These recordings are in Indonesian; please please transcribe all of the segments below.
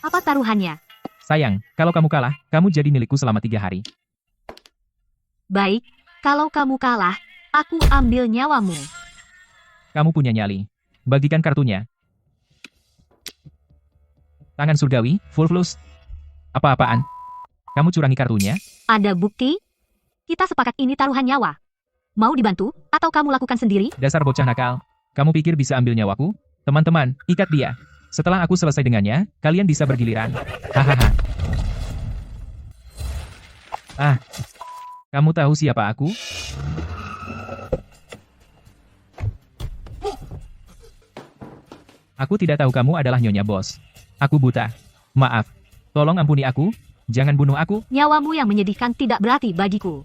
Apa taruhannya? Sayang, kalau kamu kalah, kamu jadi milikku selama 3 hari. Baik, kalau kamu kalah, aku ambil nyawamu. Kamu punya nyali. Bagikan kartunya. Tangan surgawi, full flus. Apa-apaan? Kamu curangi kartunya? Ada bukti? Kita sepakat ini taruhan nyawa. Mau dibantu, atau kamu lakukan sendiri? Dasar bocah nakal. Kamu pikir bisa ambil nyawaku? Teman-teman, ikat dia. Setelah aku selesai dengannya, kalian bisa bergiliran. Hahaha. Ah, kamu tahu siapa aku? Aku tidak tahu kamu adalah Nyonya Bos. Aku buta. Maaf. Tolong ampuni aku. Jangan bunuh aku. Nyawamu yang menyedihkan tidak berarti bagiku.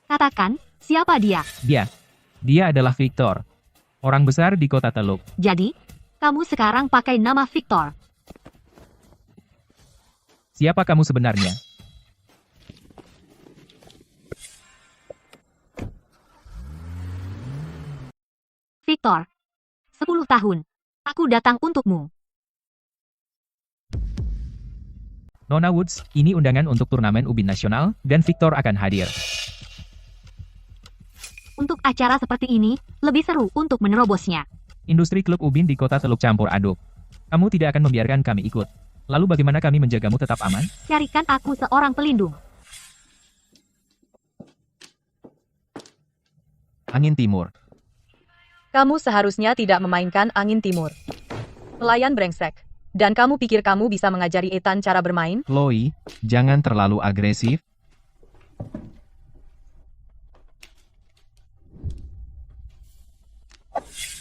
Katakan, siapa dia? Dia adalah Victor. Orang besar di kota Teluk. Jadi, kamu sekarang pakai nama Victor. Siapa kamu sebenarnya? Victor. 10 tahun. Aku datang untukmu. Nona Woods, ini undangan untuk turnamen Ubin Nasional, dan Victor akan hadir. Untuk acara seperti ini, lebih seru untuk menerobosnya. Industri klub Ubin di kota Teluk campur aduk. Kamu tidak akan membiarkan kami ikut. Lalu bagaimana kami menjagamu tetap aman? Carikan aku seorang pelindung. Angin Timur. Kamu seharusnya tidak memainkan angin timur. Pelayan brengsek. Dan kamu pikir kamu bisa mengajari Ethan cara bermain? Chloe, jangan terlalu agresif.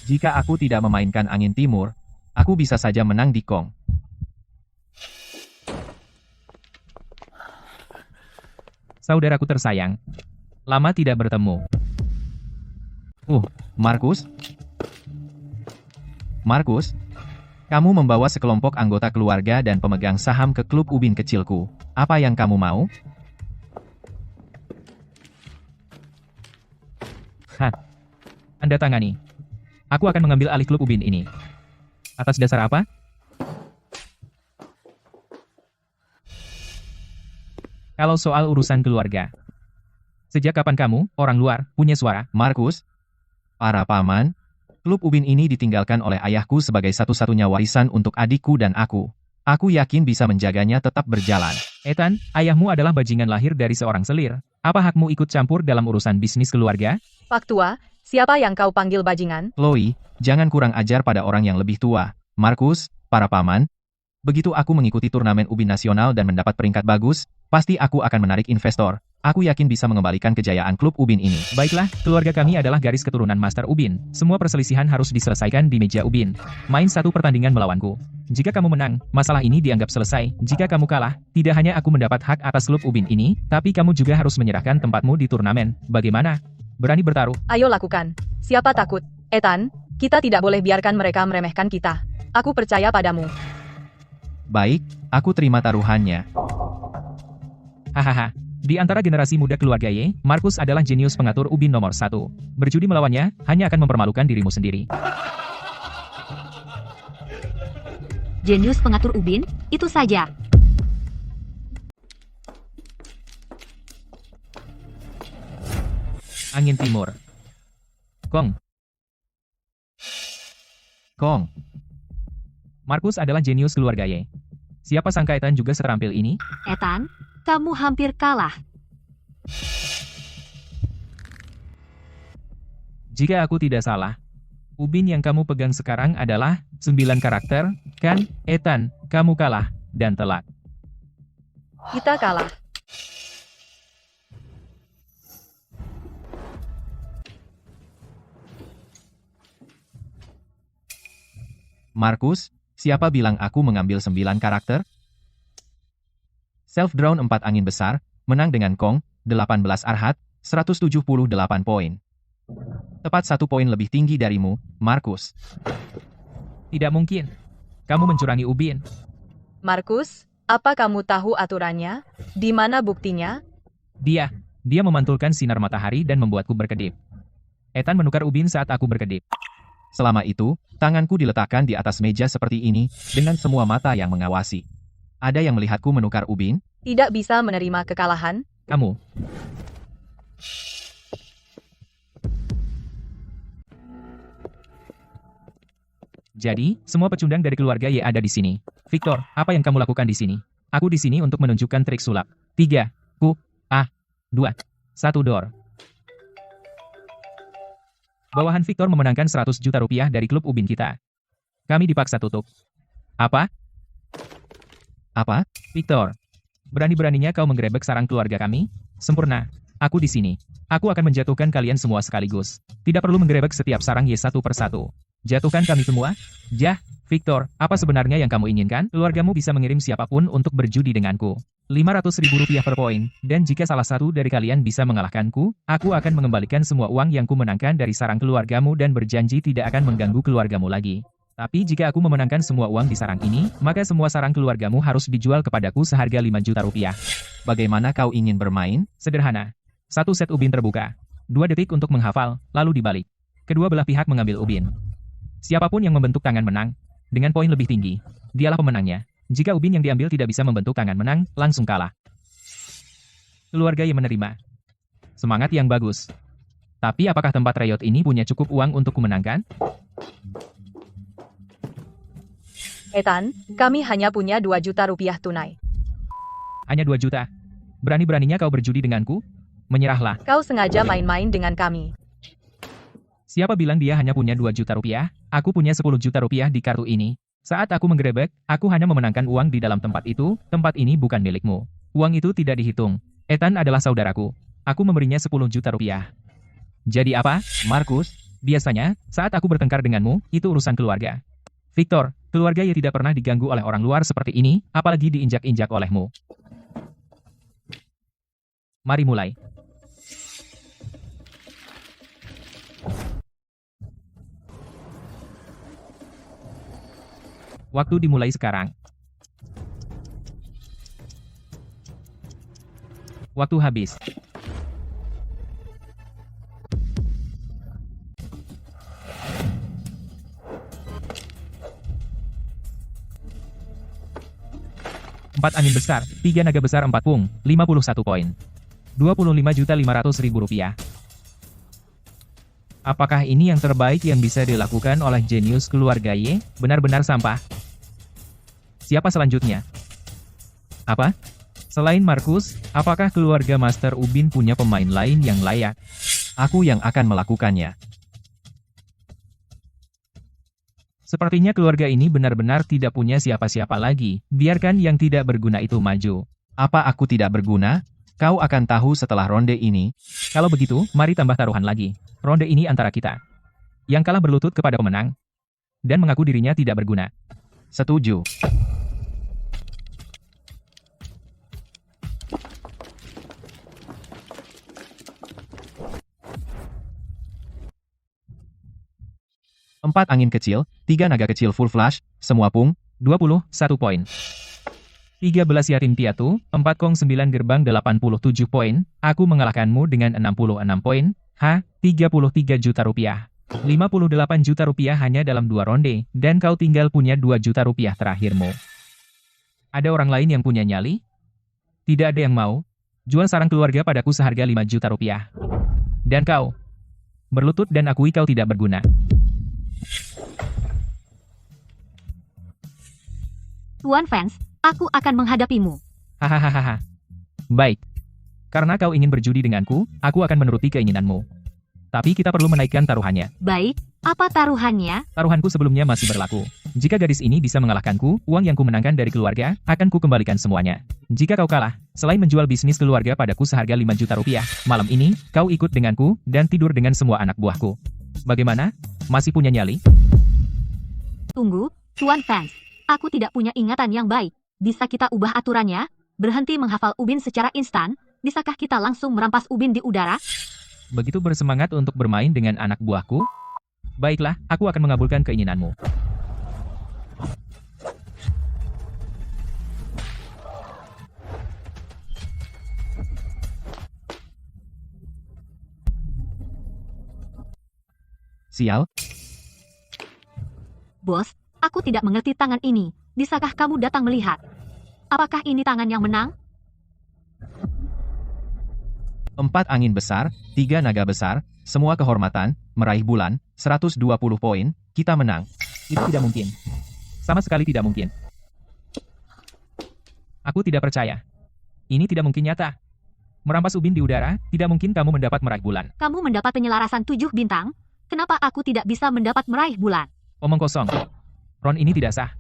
Jika aku tidak memainkan angin timur, aku bisa saja menang di Kong. Saudaraku tersayang, lama tidak bertemu. Markus? Markus? Kamu membawa sekelompok anggota keluarga dan pemegang saham ke klub Ubin kecilku. Apa yang kamu mau? Anda tangani. Aku akan mengambil alih klub Ubin ini. Atas dasar apa? Kalau soal urusan keluarga. Sejak kapan kamu, orang luar, punya suara? Markus? Para paman? Klub Ubin ini ditinggalkan oleh ayahku sebagai satu-satunya warisan untuk adikku dan aku. Aku yakin bisa menjaganya tetap berjalan. Ethan, ayahmu adalah bajingan lahir dari seorang selir. Apa hakmu ikut campur dalam urusan bisnis keluarga? Pak tua, siapa yang kau panggil bajingan? Chloe, jangan kurang ajar pada orang yang lebih tua. Markus, para paman. Begitu aku mengikuti turnamen Ubin Nasional dan mendapat peringkat bagus, pasti aku akan menarik investor. Aku yakin bisa mengembalikan kejayaan klub Ubin ini. Baiklah, keluarga kami adalah garis keturunan Master Ubin. Semua perselisihan harus diselesaikan di meja Ubin. Main satu pertandingan melawanku. Jika kamu menang, masalah ini dianggap selesai. Jika kamu kalah, tidak hanya aku mendapat hak atas klub Ubin ini, tapi kamu juga harus menyerahkan tempatmu di turnamen. Bagaimana? Berani bertaruh? Ayo lakukan. Siapa takut? Ethan, kita tidak boleh biarkan mereka meremehkan kita. Aku percaya padamu. Baik, aku terima taruhannya. Hahaha. Di antara generasi muda keluarga Ye, Markus adalah jenius pengatur Ubin nomor 1. Berjudi melawannya, hanya akan mempermalukan dirimu sendiri. Jenius pengatur Ubin, itu saja. Angin Timur. Kong. Markus adalah jenius keluarga Ye. Siapa sangka Ethan juga seterampil ini? Ethan, kamu hampir kalah. Jika aku tidak salah, Ubin yang kamu pegang sekarang adalah 9 karakter, kan? Ethan, kamu kalah, dan telak. Kita kalah. Markus, siapa bilang aku mengambil 9 karakter? Self-drawn 4 angin besar, menang dengan Kong, 18 Arhat, 178 poin. Tepat 1 poin lebih tinggi darimu, Markus. Tidak mungkin. Kamu mencurangi Ubin. Markus, apa kamu tahu aturannya? Di mana buktinya? Dia memantulkan sinar matahari dan membuatku berkedip. Ethan menukar Ubin saat aku berkedip. Selama itu, tanganku diletakkan di atas meja seperti ini, dengan semua mata yang mengawasi. Ada yang melihatku menukar ubin? Tidak bisa menerima kekalahan. Kamu. Jadi, semua pecundang dari keluarga Y ada di sini. Victor, apa yang kamu lakukan di sini? Aku di sini untuk menunjukkan trik sulap. 3, 2, 1 door. Bawahan Victor memenangkan 100 juta rupiah dari klub ubin kita. Kami dipaksa tutup. Apa? Apa? Victor, berani-beraninya kau menggerebek sarang keluarga kami? Sempurna. Aku di sini. Aku akan menjatuhkan kalian semua sekaligus. Tidak perlu menggerebek setiap sarang Y satu persatu. Jatuhkan kami semua? Jah, Victor, apa sebenarnya yang kamu inginkan? Keluargamu bisa mengirim siapapun untuk berjudi denganku. 500.000 rupiah per poin, dan jika salah satu dari kalian bisa mengalahkanku, aku akan mengembalikan semua uang yang kumenangkan dari sarang keluargamu dan berjanji tidak akan mengganggu keluargamu lagi. Tapi jika aku memenangkan semua uang di sarang ini, maka semua sarang keluargamu harus dijual kepadaku seharga 5 juta rupiah. Bagaimana kau ingin bermain? Sederhana. 1 set ubin terbuka. 2 detik untuk menghafal, lalu dibalik. Kedua belah pihak mengambil ubin. Siapapun yang membentuk tangan menang, dengan poin lebih tinggi, dialah pemenangnya. Jika ubin yang diambil tidak bisa membentuk tangan menang, langsung kalah. Keluarga yang menerima. Semangat yang bagus. Tapi apakah tempat Riot ini punya cukup uang untuk kumenangkan? Ethan, kami hanya punya 2 juta rupiah tunai. Hanya 2 juta. Berani-beraninya kau berjudi denganku? Menyerahlah. Kau sengaja main-main dengan kami. Siapa bilang dia hanya punya 2 juta rupiah? Aku punya 10 juta rupiah di kartu ini. Saat aku menggerebek, aku hanya memenangkan uang di dalam tempat itu. Tempat ini bukan milikmu. Uang itu tidak dihitung. Ethan adalah saudaraku. Aku memberinya 10 juta rupiah. Jadi apa, Markus? Biasanya, saat aku bertengkar denganmu, itu urusan keluarga. Victor, keluarga yang tidak pernah diganggu oleh orang luar seperti ini, apalagi diinjak-injak olehmu. Mari mulai. Waktu dimulai sekarang. Waktu habis. Empat angin besar, 3 naga besar 4 pung, 51 poin. 25.500.000 rupiah. Apakah ini yang terbaik yang bisa dilakukan oleh jenius keluarga Y? Benar-benar sampah. Siapa selanjutnya? Apa? Selain Markus, apakah keluarga Master Ubin punya pemain lain yang layak? Aku yang akan melakukannya. Sepertinya keluarga ini benar-benar tidak punya siapa-siapa lagi. Biarkan yang tidak berguna itu maju. Apa aku tidak berguna? Kau akan tahu setelah ronde ini. Kalau begitu, mari tambah taruhan lagi. Ronde ini antara kita. Yang kalah berlutut kepada pemenang. Dan mengaku dirinya tidak berguna. Setuju. Empat angin kecil, 3 naga kecil full flash, semua pung, 21 poin. 13 yatim piatu, 4 kong 9 gerbang 87 poin, aku mengalahkanmu dengan 66 poin, 33 juta rupiah. 58 juta rupiah hanya dalam 2 ronde, dan kau tinggal punya 2 juta rupiah terakhirmu. Ada orang lain yang punya nyali? Tidak ada yang mau. Jual sarang keluarga padaku seharga 5 juta rupiah. Dan kau? Berlutut dan akui kau tidak berguna. Tuan fans, aku akan menghadapimu. Hahaha. Baik. Karena kau ingin berjudi denganku, aku akan menuruti keinginanmu. Tapi kita perlu menaikkan taruhannya. Baik, apa taruhannya? Taruhanku sebelumnya masih berlaku. Jika gadis ini bisa mengalahkanku, uang yang kumenangkan dari keluarga, akan ku kembalikan semuanya. Jika kau kalah, selain menjual bisnis keluarga padaku seharga 5 juta rupiah, malam ini, kau ikut denganku, dan tidur dengan semua anak buahku. Bagaimana? Masih punya nyali? Tunggu, Tuan fans. Aku tidak punya ingatan yang baik. Bisa kita ubah aturannya? Berhenti menghafal ubin secara instan? Bisakah kita langsung merampas ubin di udara? Begitu bersemangat untuk bermain dengan anak buahku? Baiklah, aku akan mengabulkan keinginanmu. Sial. Bos, aku tidak mengerti tangan ini. Bisakah kamu datang melihat? Apakah ini tangan yang menang? 4 angin besar, 3 naga besar, semua kehormatan, meraih bulan, 120 poin, kita menang. Itu tidak mungkin. Sama sekali tidak mungkin. Aku tidak percaya. Ini tidak mungkin nyata. Merampas ubin di udara, tidak mungkin kamu mendapat meraih bulan. Kamu mendapat penyelarasan 7 bintang, kenapa aku tidak bisa mendapat meraih bulan? Omong kosong. Ron ini tidak sah.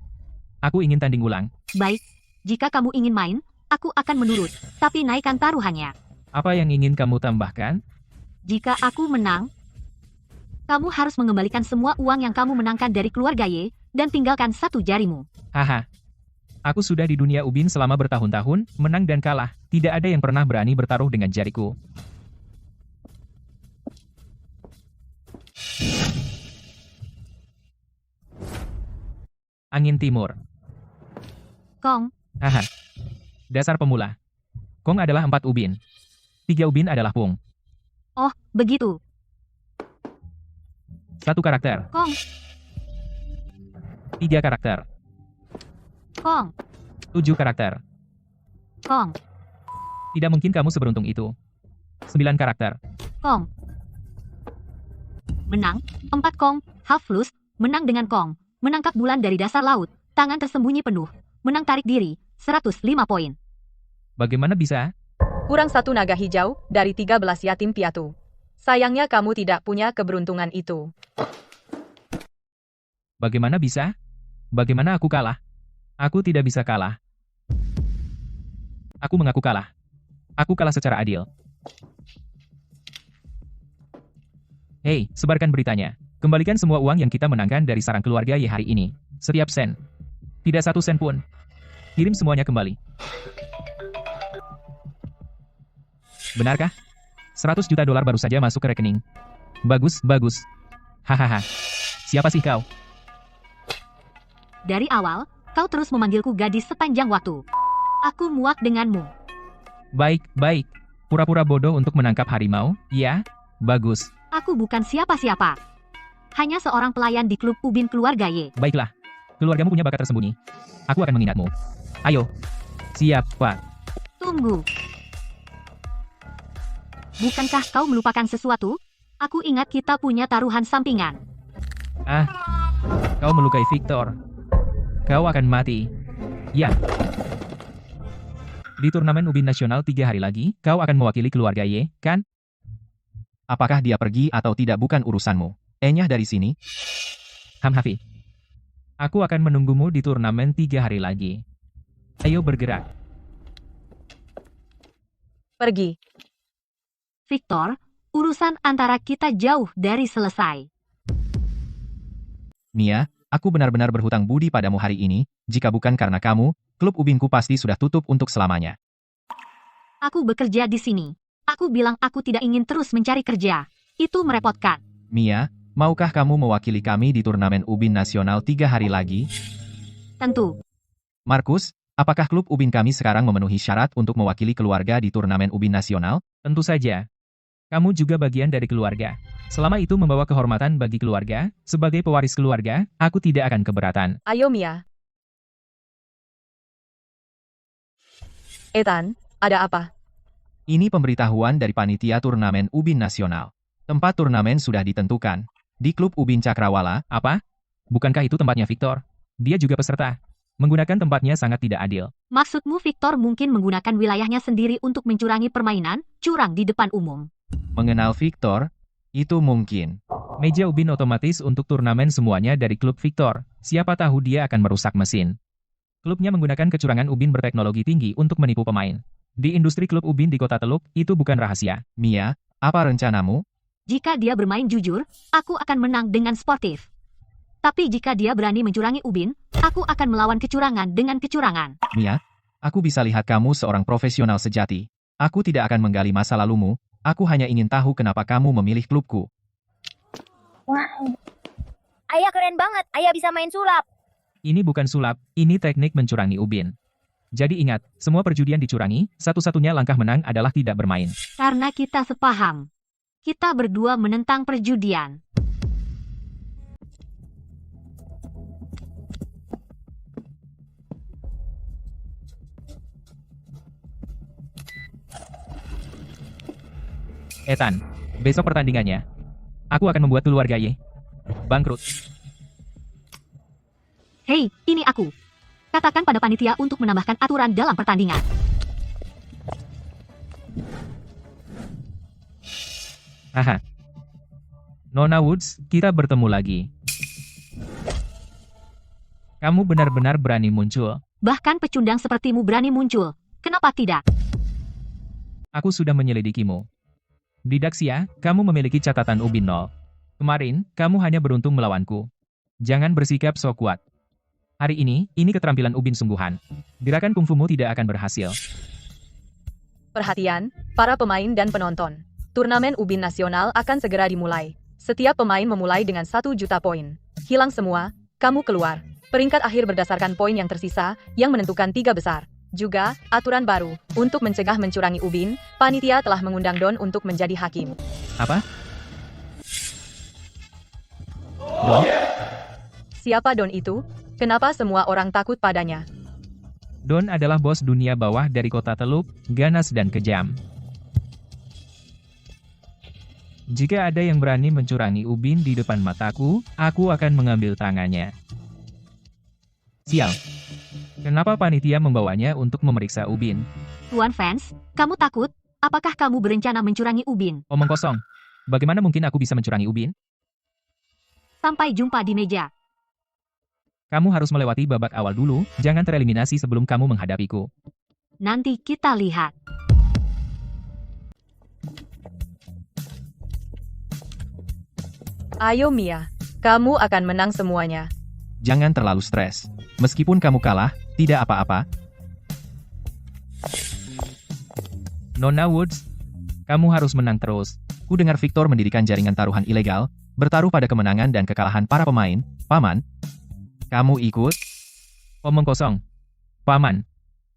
Aku ingin tanding ulang. Baik, jika kamu ingin main, aku akan menurut, tapi naikkan taruhannya. Apa yang ingin kamu tambahkan? Jika aku menang, kamu harus mengembalikan semua uang yang kamu menangkan dari keluarga Y, dan tinggalkan satu jarimu. Haha. Aku sudah di dunia ubin selama bertahun-tahun, menang dan kalah. Tidak ada yang pernah berani bertaruh dengan jariku. Angin timur. Kong, Haha. Dasar pemula. Kong adalah 4 ubin. 3 ubin adalah Pung. oh, begitu. 1 karakter. Kong, 3 karakter. Kong, 7 karakter. Kong, Tidak mungkin kamu seberuntung itu. 9 karakter. Kong. Menang, 4 Kong, half flus, menang dengan Kong, menangkap bulan dari dasar laut, tangan tersembunyi penuh, menang tarik diri, 105 poin. Bagaimana bisa? Kurang 1 naga hijau dari 13 yatim piatu. Sayangnya kamu tidak punya keberuntungan itu. Bagaimana bisa? Bagaimana aku kalah? Aku tidak bisa kalah. Aku mengaku kalah. Aku kalah secara adil. Hei, sebarkan beritanya. Kembalikan semua uang yang kita menangkan dari sarang keluarga Y hari ini. Setiap sen. Tidak 1 sen pun. Kirim semuanya kembali. Benarkah? 100 juta dolar baru saja masuk ke rekening. Bagus, bagus. Hahaha. Siapa sih kau? Dari awal, kau terus memanggilku gadis sepanjang waktu. Aku muak denganmu. Baik, baik. Pura-pura bodoh untuk menangkap harimau, ya? Bagus. Aku bukan siapa-siapa. Hanya seorang pelayan di klub ubin keluarga Y. Baiklah. Keluargamu punya bakat tersembunyi. Aku akan mengingatmu. Ayo. Siap, Pak. Tunggu. Bukankah kau melupakan sesuatu? Aku ingat kita punya taruhan sampingan. Ah. Kau melukai Victor. Kau akan mati. Ya. Di turnamen ubin nasional 3 hari lagi, kau akan mewakili keluarga Y, kan? Apakah dia pergi atau tidak bukan urusanmu. Enyah dari sini. Hafi. Aku akan menunggumu di turnamen 3 hari lagi. Ayo bergerak. Pergi. Victor, urusan antara kita jauh dari selesai. Mia, aku benar-benar berhutang budi padamu hari ini, jika bukan karena kamu, klub ubinku pasti sudah tutup untuk selamanya. Aku bekerja di sini. Aku bilang aku tidak ingin terus mencari kerja. Itu merepotkan. Mia, maukah kamu mewakili kami di turnamen ubin nasional 3 hari lagi? Tentu. Markus, apakah klub ubin kami sekarang memenuhi syarat untuk mewakili keluarga di turnamen ubin nasional? Tentu saja. Kamu juga bagian dari keluarga. Selama itu membawa kehormatan bagi keluarga, sebagai pewaris keluarga, aku tidak akan keberatan. Ayo Mia. Ethan, ada apa? Ini pemberitahuan dari panitia turnamen ubin nasional. Tempat turnamen sudah ditentukan. Di klub ubin Cakrawala. Apa? Bukankah itu tempatnya Victor? Dia juga peserta. Menggunakan tempatnya sangat tidak adil. Maksudmu Victor mungkin menggunakan wilayahnya sendiri untuk mencurangi permainan, curang di depan umum. Mengenal Victor? Itu mungkin. Meja ubin otomatis untuk turnamen semuanya dari klub Victor. Siapa tahu dia akan merusak mesin. Klubnya menggunakan kecurangan ubin berteknologi tinggi untuk menipu pemain. Di industri klub ubin di Kota Teluk, itu bukan rahasia. Mia, apa rencanamu? Jika dia bermain jujur, aku akan menang dengan sportif. Tapi jika dia berani mencurangi ubin, aku akan melawan kecurangan dengan kecurangan. Mia, aku bisa lihat kamu seorang profesional sejati. Aku tidak akan menggali masa lalumu, aku hanya ingin tahu kenapa kamu memilih klubku. Wow. Ayah keren banget, ayah bisa main sulap. Ini bukan sulap, ini teknik mencurangi ubin. Jadi ingat, semua perjudian dicurangi, satu-satunya langkah menang adalah tidak bermain. Karena kita sepaham. Kita berdua menentang perjudian. Ethan, besok pertandingannya. Aku akan membuat keluarga Ye bangkrut. Hei, ini aku. Katakan pada panitia untuk menambahkan aturan dalam pertandingan. Haha. Nona Woods, kita bertemu lagi. Kamu benar-benar berani muncul. Bahkan pecundang sepertimu berani muncul. Kenapa tidak? Aku sudah menyelidikimu. Di Daxia, kamu memiliki catatan Ubin 0. Kemarin, kamu hanya beruntung melawanku. Jangan bersikap so kuat. Hari ini keterampilan Ubin sungguhan. Gerakan kungfumu tidak akan berhasil. Perhatian, para pemain dan penonton. Turnamen Ubin Nasional akan segera dimulai. Setiap pemain memulai dengan 1 juta poin. Hilang semua, kamu keluar. Peringkat akhir berdasarkan poin yang tersisa, yang menentukan 3 besar. Juga, aturan baru, untuk mencegah mencurangi Ubin, panitia telah mengundang Don untuk menjadi hakim. Apa? Don? Siapa Don itu? Kenapa semua orang takut padanya? Don adalah bos dunia bawah dari kota Teluk, ganas dan kejam. Jika ada yang berani mencurangi Ubin di depan mataku, aku akan mengambil tangannya. Sial. Kenapa panitia membawanya untuk memeriksa Ubin? Tuan Fans, kamu takut? Apakah kamu berencana mencurangi Ubin? Omong kosong. Bagaimana mungkin aku bisa mencurangi Ubin? Sampai jumpa di meja. Kamu harus melewati babak awal dulu, jangan tereliminasi sebelum kamu menghadapiku. Nanti kita lihat. Ayo Mia, kamu akan menang semuanya. Jangan terlalu stres. Meskipun kamu kalah, tidak apa-apa. Nona Woods, kamu harus menang terus. Ku dengar Victor mendirikan jaringan taruhan ilegal, bertaruh pada kemenangan dan kekalahan para pemain. Paman, kamu ikut? Omong kosong. Paman,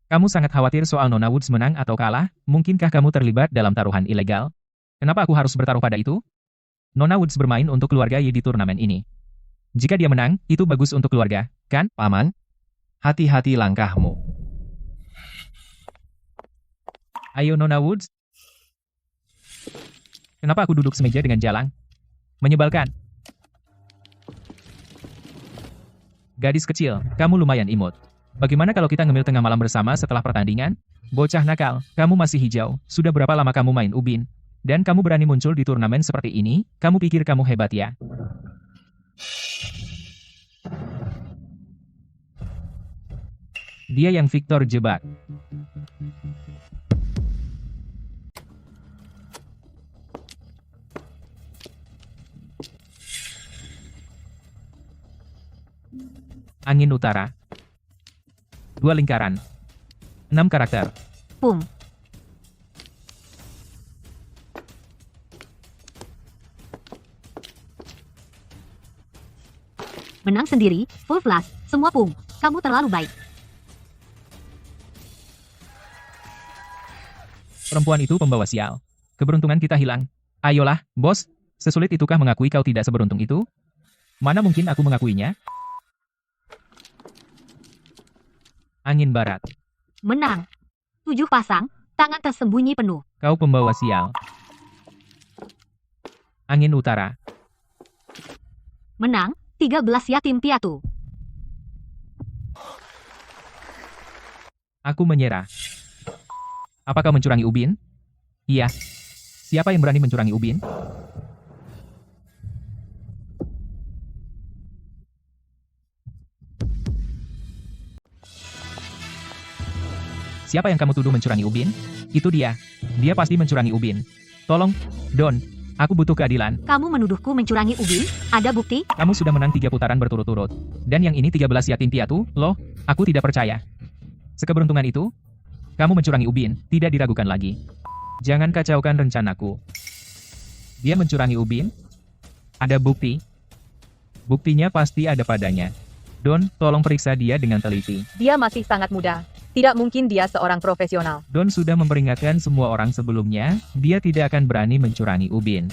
kamu sangat khawatir soal Nona Woods menang atau kalah? Mungkinkah kamu terlibat dalam taruhan ilegal? Kenapa aku harus bertaruh pada itu? Nona Woods bermain untuk keluarga Yi di turnamen ini. Jika dia menang, itu bagus untuk keluarga, kan? Paman, hati-hati langkahmu. Ayo Nona Woods. Kenapa aku duduk semeja dengan Jalang? Menyebalkan. Gadis kecil, kamu lumayan imut. Bagaimana kalau kita ngemil tengah malam bersama setelah pertandingan? Bocah nakal, kamu masih hijau. Sudah berapa lama kamu main Ubin? Dan kamu berani muncul di turnamen seperti ini? Kamu pikir kamu hebat ya? Dia yang Victor jebak. Angin utara. 2 lingkaran. 6 karakter. Pum. Menang sendiri, full flash, semua pum. Kamu terlalu baik. Perempuan itu pembawa sial. Keberuntungan kita hilang. Ayolah, bos. Sesulit itukah mengakui kau tidak seberuntung itu? Mana mungkin aku mengakuinya? Angin barat. Menang. 7 pasang, tangan tersembunyi penuh. Kau pembawa sial. Angin utara. Menang, 13 yatim piatu. Aku menyerah. Apakah mencurangi Ubin? Iya. Siapa yang berani mencurangi Ubin? Siapa yang kamu tuduh mencurangi Ubin? Itu dia. Dia pasti mencurangi Ubin. Tolong, Don. Aku butuh keadilan. Kamu menuduhku mencurangi Ubin? Ada bukti? Kamu sudah menang 3 putaran berturut-turut. Dan yang ini 13 yatim piatu, loh. Aku tidak percaya. Sekeberuntungan itu, kamu mencurangi Ubin, tidak diragukan lagi. Jangan kacaukan rencanaku. Dia mencurangi Ubin? Ada bukti? Buktinya pasti ada padanya. Don, tolong periksa dia dengan teliti. Dia masih sangat muda. Tidak mungkin dia seorang profesional. Don sudah memperingatkan semua orang sebelumnya, dia tidak akan berani mencurangi Ubin.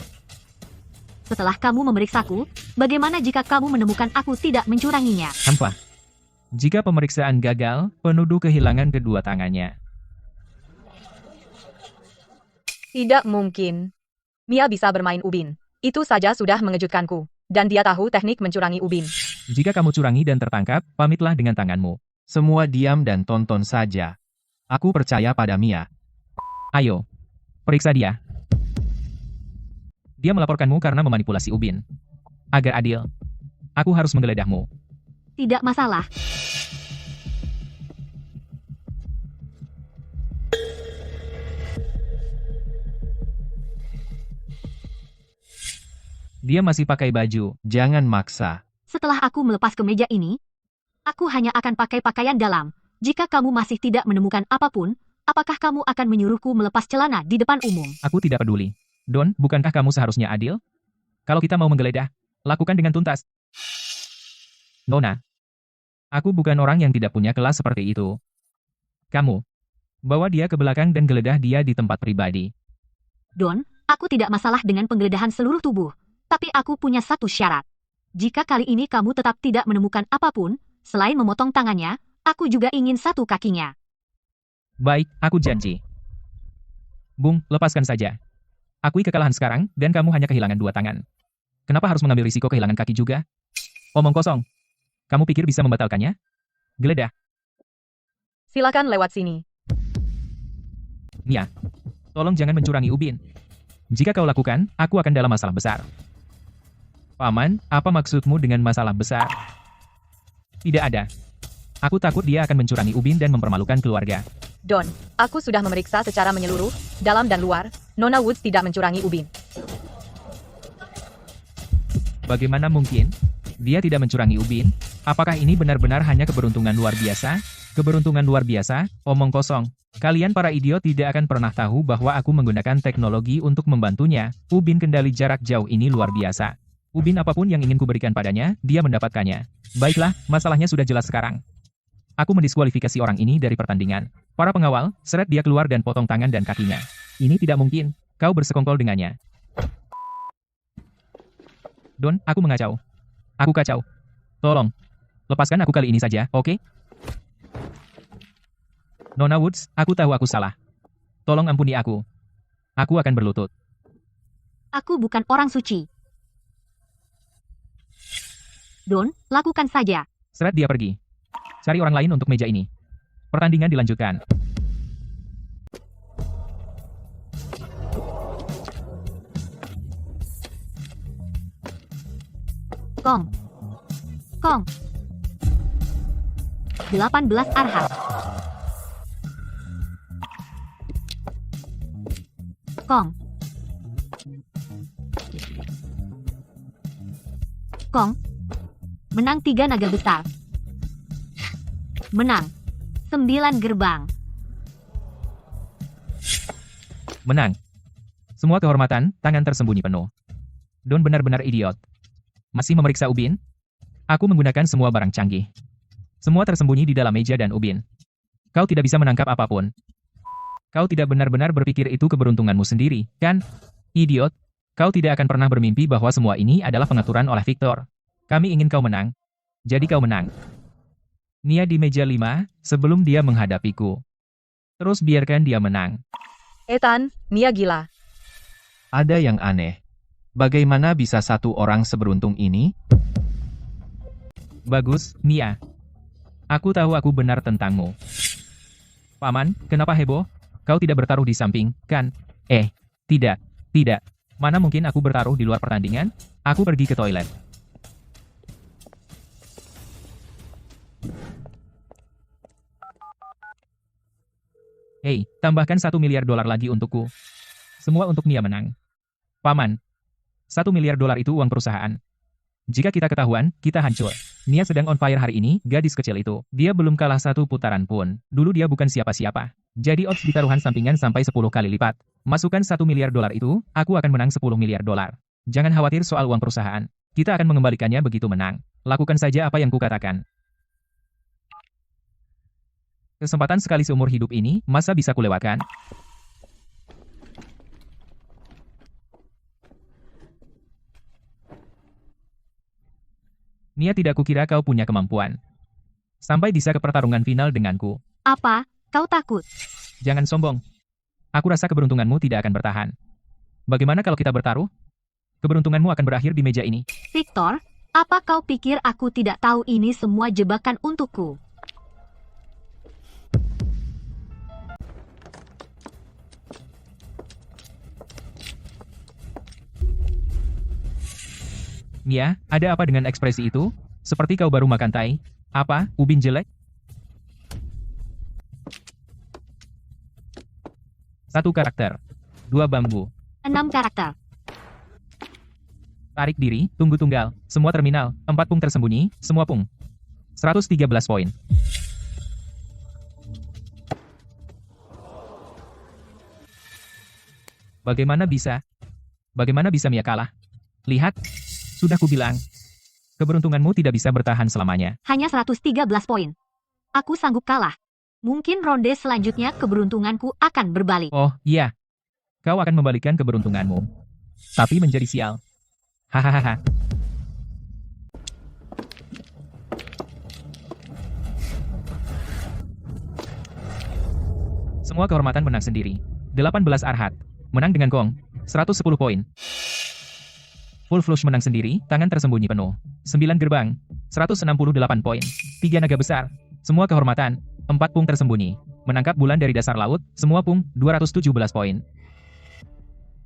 Setelah kamu memeriksaku, bagaimana jika kamu menemukan aku tidak mencuranginya? Hampa. Jika pemeriksaan gagal, penuduh kehilangan kedua tangannya. Tidak mungkin. Mia bisa bermain ubin. Itu saja sudah mengejutkanku. Dan dia tahu teknik mencurangi ubin. Jika kamu curangi dan tertangkap, pamitlah dengan tanganmu. Semua diam dan tonton saja. Aku percaya pada Mia. Ayo, periksa dia. Dia melaporkanmu karena memanipulasi ubin. Agar adil, aku harus menggeledahmu. Tidak masalah. Dia masih pakai baju. Jangan maksa. Setelah aku melepas kemeja ini, aku hanya akan pakai pakaian dalam. Jika kamu masih tidak menemukan apapun, apakah kamu akan menyuruhku melepas celana di depan umum? Aku tidak peduli. Don, bukankah kamu seharusnya adil? Kalau kita mau menggeledah, lakukan dengan tuntas. Nona, aku bukan orang yang tidak punya kelas seperti itu. Kamu, bawa dia ke belakang dan geledah dia di tempat pribadi. Don, aku tidak masalah dengan penggeledahan seluruh tubuh. Tapi aku punya satu syarat. Jika kali ini kamu tetap tidak menemukan apapun, selain memotong tangannya, aku juga ingin satu kakinya. Baik, aku janji. Bung, lepaskan saja. Akui kekalahan sekarang, dan kamu hanya kehilangan 2 tangan. Kenapa harus mengambil risiko kehilangan kaki juga? Omong kosong. Kamu pikir bisa membatalkannya? Geledah. Silakan lewat sini. Mia, tolong jangan mencurangi ubin. Jika kau lakukan, aku akan dalam masalah besar. Paman, apa maksudmu dengan masalah besar? Tidak ada. Aku takut dia akan mencurangi ubin dan mempermalukan keluarga. Don, aku sudah memeriksa secara menyeluruh, dalam dan luar, Nona Woods tidak mencurangi ubin. Bagaimana mungkin? Dia tidak mencurangi ubin? Apakah ini benar-benar hanya keberuntungan luar biasa? Keberuntungan luar biasa? Omong kosong. Kalian para idiot tidak akan pernah tahu bahwa aku menggunakan teknologi untuk membantunya. Ubin kendali jarak jauh ini luar biasa. Ubin apapun yang ingin kuberikan padanya, dia mendapatkannya. Baiklah, masalahnya sudah jelas sekarang. Aku mendiskualifikasi orang ini dari pertandingan. Para pengawal, seret dia keluar dan potong tangan dan kakinya. Ini tidak mungkin. Kau bersekongkol dengannya. Don, aku mengacau. Aku kacau. Tolong. Lepaskan aku kali ini saja, oke? Nona Woods, aku tahu aku salah. Tolong ampuni aku. Aku akan berlutut. Aku bukan orang suci. Don, lakukan saja. Seret dia pergi. Cari orang lain untuk meja ini. Pertandingan dilanjutkan. Kong. Kong. 18 arhat. Kong. Kong. Menang 3 naga besar. Menang. 9 gerbang. Menang. Semua kehormatan, tangan tersembunyi penuh. Don benar-benar idiot. Masih memeriksa ubin? Aku menggunakan semua barang canggih. Semua tersembunyi di dalam meja dan ubin. Kau tidak bisa menangkap apapun. Kau tidak benar-benar berpikir itu keberuntunganmu sendiri, kan? Idiot. Kau tidak akan pernah bermimpi bahwa semua ini adalah pengaturan oleh Victor. Kami ingin kau menang. Jadi kau menang. Nia di meja 5, sebelum dia menghadapiku. Terus biarkan dia menang. Ethan, Mia gila. Ada yang aneh. Bagaimana bisa satu orang seberuntung ini? Bagus, Mia. Aku tahu aku benar tentangmu. Paman, kenapa heboh? Kau tidak bertaruh di samping, kan? Tidak. Tidak. Mana mungkin aku bertaruh di luar pertandingan? Aku pergi ke toilet. Hei, tambahkan $1 miliar lagi untukku. Semua untuk Mia menang. Paman, $1 miliar itu uang perusahaan. Jika kita ketahuan, kita hancur. Nia sedang on fire hari ini, gadis kecil itu. Dia belum kalah 1 putaran pun. Dulu dia bukan siapa-siapa. Jadi odds di taruhan sampingan sampai 10 kali lipat. Masukkan $1 miliar itu, aku akan menang $10 miliar. Jangan khawatir soal uang perusahaan. Kita akan mengembalikannya begitu menang. Lakukan saja apa yang kukatakan. Kesempatan sekali seumur hidup ini, masa bisa kulewatkan? Nia tidak kukira kau punya kemampuan. Sampai bisa ke pertarungan final denganku. Apa? Kau takut? Jangan sombong. Aku rasa keberuntunganmu tidak akan bertahan. Bagaimana kalau kita bertaruh? Keberuntunganmu akan berakhir di meja ini. Victor, apa kau pikir aku tidak tahu ini semua jebakan untukku? Mia, ada apa dengan ekspresi itu? Seperti kau baru makan tai. Apa, ubin jelek? Satu karakter. 2 bambu. 6 karakter. Tarik diri, tunggu tunggal. Semua terminal, 4 pung tersembunyi, semua pung. 113 poin. Bagaimana bisa? Bagaimana bisa Mia kalah? Lihat, sudah kubilang. Keberuntunganmu tidak bisa bertahan selamanya. Hanya 113 poin. Aku sanggup kalah. Mungkin ronde selanjutnya keberuntunganku akan berbalik. Oh, iya. Kau akan membalikan keberuntunganmu. Tapi menjadi sial. Hahaha. Semua kehormatan menang sendiri. 18 arhat. Menang dengan gong. 110 poin. Full flush menang sendiri, tangan tersembunyi penuh. 9 gerbang. 168 poin. 3 naga besar. Semua kehormatan. 4 pung tersembunyi. Menangkap bulan dari dasar laut, semua pung, 217 poin.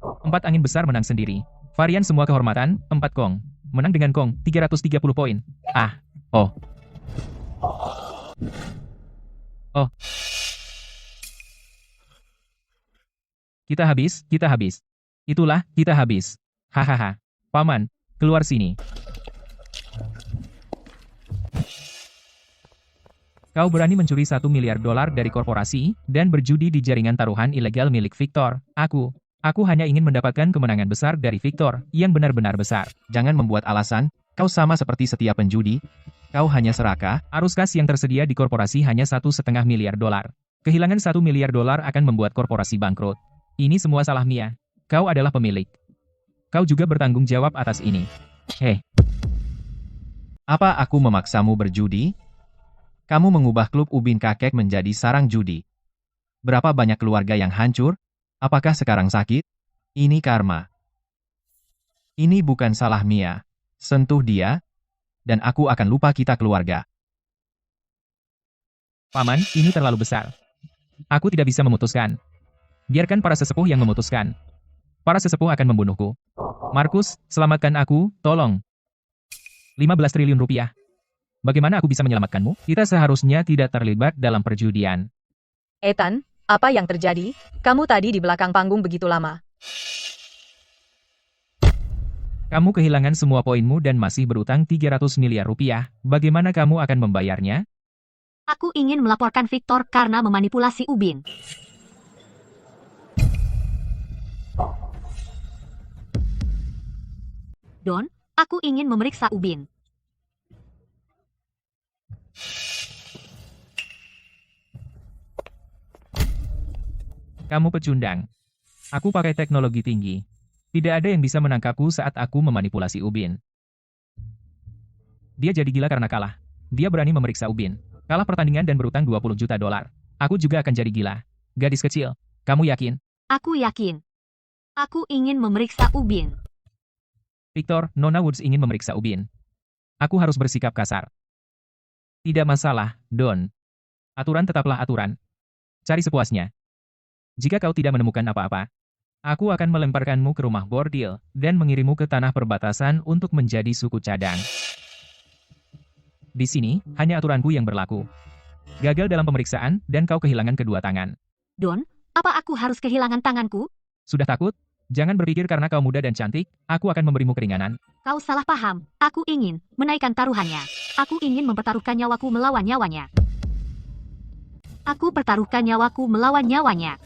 4 angin besar menang sendiri. Varian semua kehormatan, 4 gong. Menang dengan gong, 330 poin. Ah, oh. Oh. Kita habis. Itulah, kita habis. Hahaha. Paman, keluar sini. Kau berani mencuri $1 miliar dari korporasi, dan berjudi di jaringan taruhan ilegal milik Victor. Aku hanya ingin mendapatkan kemenangan besar dari Victor, yang benar-benar besar. Jangan membuat alasan, kau sama seperti setiap penjudi. Kau hanya serakah. Arus kas yang tersedia di korporasi hanya $1,5 miliar. Kehilangan $1 miliar akan membuat korporasi bangkrut. Ini semua salah Mia. Kau adalah pemilik. Kau juga bertanggung jawab atas ini. Heh. Apa aku memaksamu berjudi? Kamu mengubah klub ubin kakek menjadi sarang judi. Berapa banyak keluarga yang hancur? Apakah sekarang sakit? Ini karma. Ini bukan salah Mia. Sentuh dia, dan aku akan lupa kita keluarga. Paman, ini terlalu besar. Aku tidak bisa memutuskan. Biarkan para sesepuh yang memutuskan. Para sesepuh akan membunuhku. Markus, selamatkan aku, tolong. 15 triliun rupiah. Bagaimana aku bisa menyelamatkanmu? Kita seharusnya tidak terlibat dalam perjudian. Ethan, apa yang terjadi? Kamu tadi di belakang panggung begitu lama. Kamu kehilangan semua poinmu dan masih berutang 300 miliar rupiah. Bagaimana kamu akan membayarnya? Aku ingin melaporkan Victor karena memanipulasi ubin. Don, aku ingin memeriksa ubin. Kamu pecundang. Aku pakai teknologi tinggi. Tidak ada yang bisa menangkapku saat aku memanipulasi ubin. Dia jadi gila karena kalah. Dia berani memeriksa ubin. Kalah pertandingan dan berutang $20 juta. Aku juga akan jadi gila. Gadis kecil, kamu yakin? Aku yakin. Aku ingin memeriksa ubin. Victor, Nona Woods ingin memeriksa ubin. Aku harus bersikap kasar. Tidak masalah, Don. Aturan tetaplah aturan. Cari sepuasnya. Jika kau tidak menemukan apa-apa, aku akan melemparkanmu ke rumah bordil dan mengirimmu ke tanah perbatasan untuk menjadi suku cadang. Di sini, hanya aturanku yang berlaku. Gagal dalam pemeriksaan, dan kau kehilangan kedua tangan. Don, apa aku harus kehilangan tanganku? Sudah takut? Jangan berpikir karena kau muda dan cantik, aku akan memberimu keringanan. Kau salah paham. Aku ingin menaikkan taruhannya. Aku ingin mempertaruhkan nyawaku melawan nyawanya. Aku pertaruhkan nyawaku melawan nyawanya.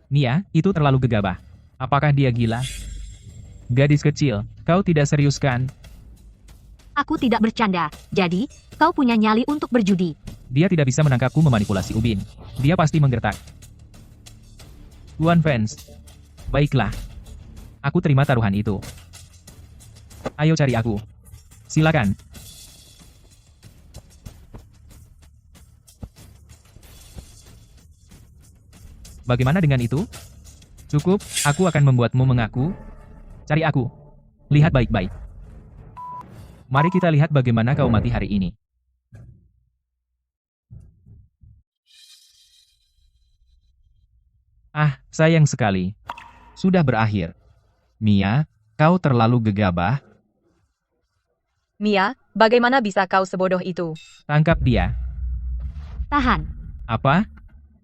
Mia, itu terlalu gegabah. Apakah dia gila? Gadis kecil, kau tidak serius kan? Aku tidak bercanda. Jadi, kau punya nyali untuk berjudi. Dia tidak bisa menangkapku memanipulasi ubin. Dia pasti menggertak. Tuan fans. Baiklah. Aku terima taruhan itu. Ayo cari aku. Silakan. Bagaimana dengan itu? Cukup, aku akan membuatmu mengaku. Cari aku. Lihat baik-baik. Mari kita lihat bagaimana kau mati hari ini. Ah, sayang sekali. Sudah berakhir. Mia, kau terlalu gegabah. Mia, bagaimana bisa kau sebodoh itu? Tangkap dia. Tahan. Apa?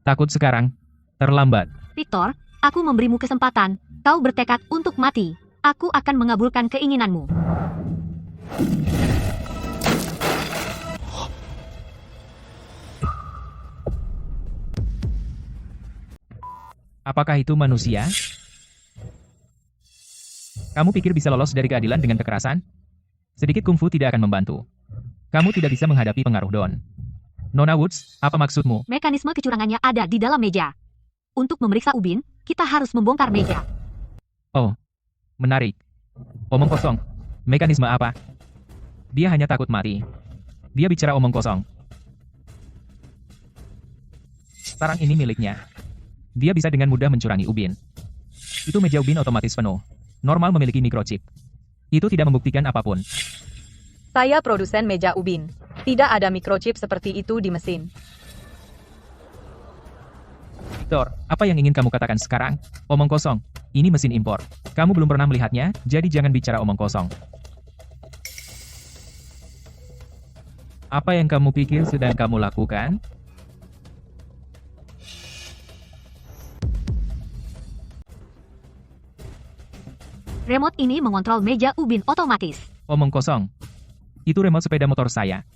Takut sekarang? Terlambat. Victor, aku memberimu kesempatan. Kau bertekad untuk mati. Aku akan mengabulkan keinginanmu. Apakah itu manusia? Kamu pikir bisa lolos dari keadilan dengan kekerasan? Sedikit kungfu tidak akan membantu. Kamu tidak bisa menghadapi pengaruh Don. Nona Woods, apa maksudmu? Mekanisme kecurangannya ada di dalam meja. Untuk memeriksa Ubin, kita harus membongkar meja. Oh, menarik. Omong kosong. Mekanisme apa? Dia hanya takut mati. Dia bicara omong kosong. Sarang ini miliknya. Dia bisa dengan mudah mencurangi Ubin. Itu meja Ubin otomatis penuh. Normal memiliki microchip. Itu tidak membuktikan apapun. Saya produsen meja Ubin. Tidak ada microchip seperti itu di mesin. Victor, apa yang ingin kamu katakan sekarang? Omong kosong. Ini mesin impor. Kamu belum pernah melihatnya, jadi jangan bicara omong kosong. Apa yang kamu pikir sedang kamu lakukan? Remote ini mengontrol meja Ubin otomatis. Omong kosong. Itu remote sepeda motor saya.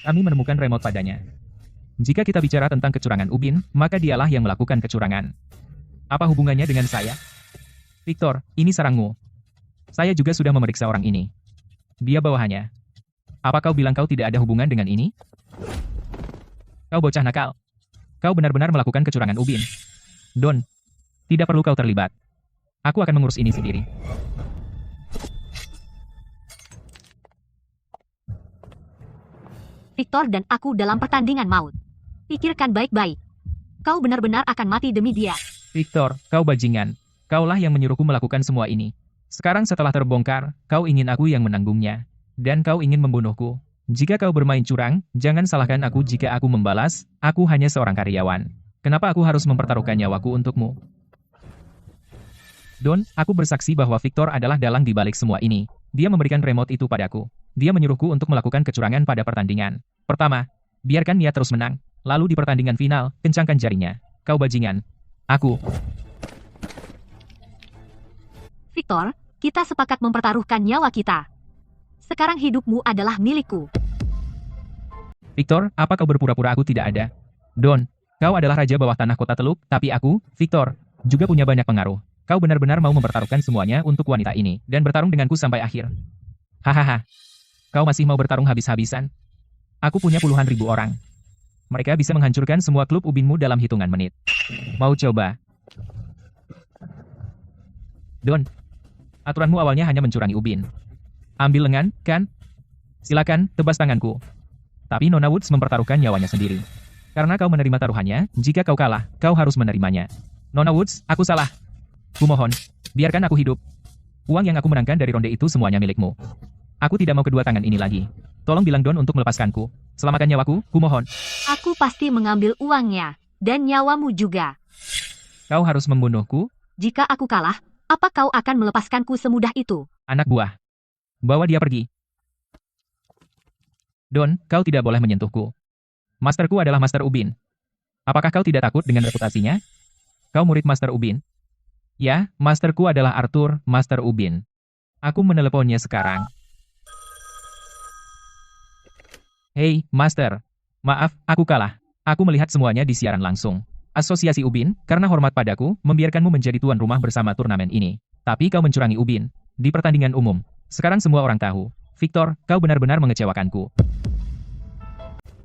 Kami menemukan remote padanya. Jika kita bicara tentang kecurangan Ubin, maka dialah yang melakukan kecurangan. Apa hubungannya dengan saya? Victor, ini sarangmu. Saya juga sudah memeriksa orang ini. Dia bawahannya. Apa kau bilang kau tidak ada hubungan dengan ini? Kau bocah nakal. Kau benar-benar melakukan kecurangan Ubin. Don, tidak perlu kau terlibat. Aku akan mengurus ini sendiri. Victor dan aku dalam pertandingan maut. Pikirkan baik-baik. Kau benar-benar akan mati demi dia. Victor, kau bajingan. Kaulah yang menyuruhku melakukan semua ini. Sekarang setelah terbongkar, kau ingin aku yang menanggungnya. Dan kau ingin membunuhku. Jika kau bermain curang, jangan salahkan aku jika aku membalas. Aku hanya seorang karyawan. Kenapa aku harus mempertaruhkan nyawaku untukmu? Don, aku bersaksi bahwa Victor adalah dalang di balik semua ini. Dia memberikan remote itu padaku. Dia menyuruhku untuk melakukan kecurangan pada pertandingan. Pertama, biarkan dia terus menang. Lalu di pertandingan final, kencangkan jarinya. Kau bajingan. Aku. Victor, kita sepakat mempertaruhkan nyawa kita. Sekarang hidupmu adalah milikku. Victor, apa kau berpura-pura aku tidak ada? Don, kau adalah raja bawah tanah kota Teluk, tapi aku, Victor, juga punya banyak pengaruh. Kau benar-benar mau mempertaruhkan semuanya untuk wanita ini, dan bertarung denganku sampai akhir. Hahaha. Kau masih mau bertarung habis-habisan? Aku punya puluhan ribu orang. Mereka bisa menghancurkan semua klub Ubinmu dalam hitungan menit. Mau coba? Don, aturanmu awalnya hanya mencurangi Ubin. Ambil lengan, kan? Silakan, tebas tanganku. Tapi Nona Woods mempertaruhkan nyawanya sendiri. Karena kau menerima taruhannya, jika kau kalah, kau harus menerimanya. Nona Woods, aku salah. Kumohon, biarkan aku hidup. Uang yang aku menangkan dari ronde itu semuanya milikmu. Aku tidak mau kedua tangan ini lagi. Tolong bilang Don untuk melepaskanku. Selamatkan nyawaku, kumohon. Aku pasti mengambil uangnya, dan nyawamu juga. Kau harus membunuhku? Jika aku kalah, apa kau akan melepaskanku semudah itu? Anak buah. Bawa dia pergi. Don, kau tidak boleh menyentuhku. Masterku adalah Master Ubin. Apakah kau tidak takut dengan reputasinya? Kau murid Master Ubin? Ya, masterku adalah Arthur, Master Ubin. Aku meneleponnya sekarang. Hei, Master. Maaf, aku kalah. Aku melihat semuanya di siaran langsung. Asosiasi Ubin, karena hormat padaku, membiarkanmu menjadi tuan rumah bersama turnamen ini. Tapi kau mencurangi Ubin. Di pertandingan umum. Sekarang semua orang tahu. Victor, kau benar-benar mengecewakanku.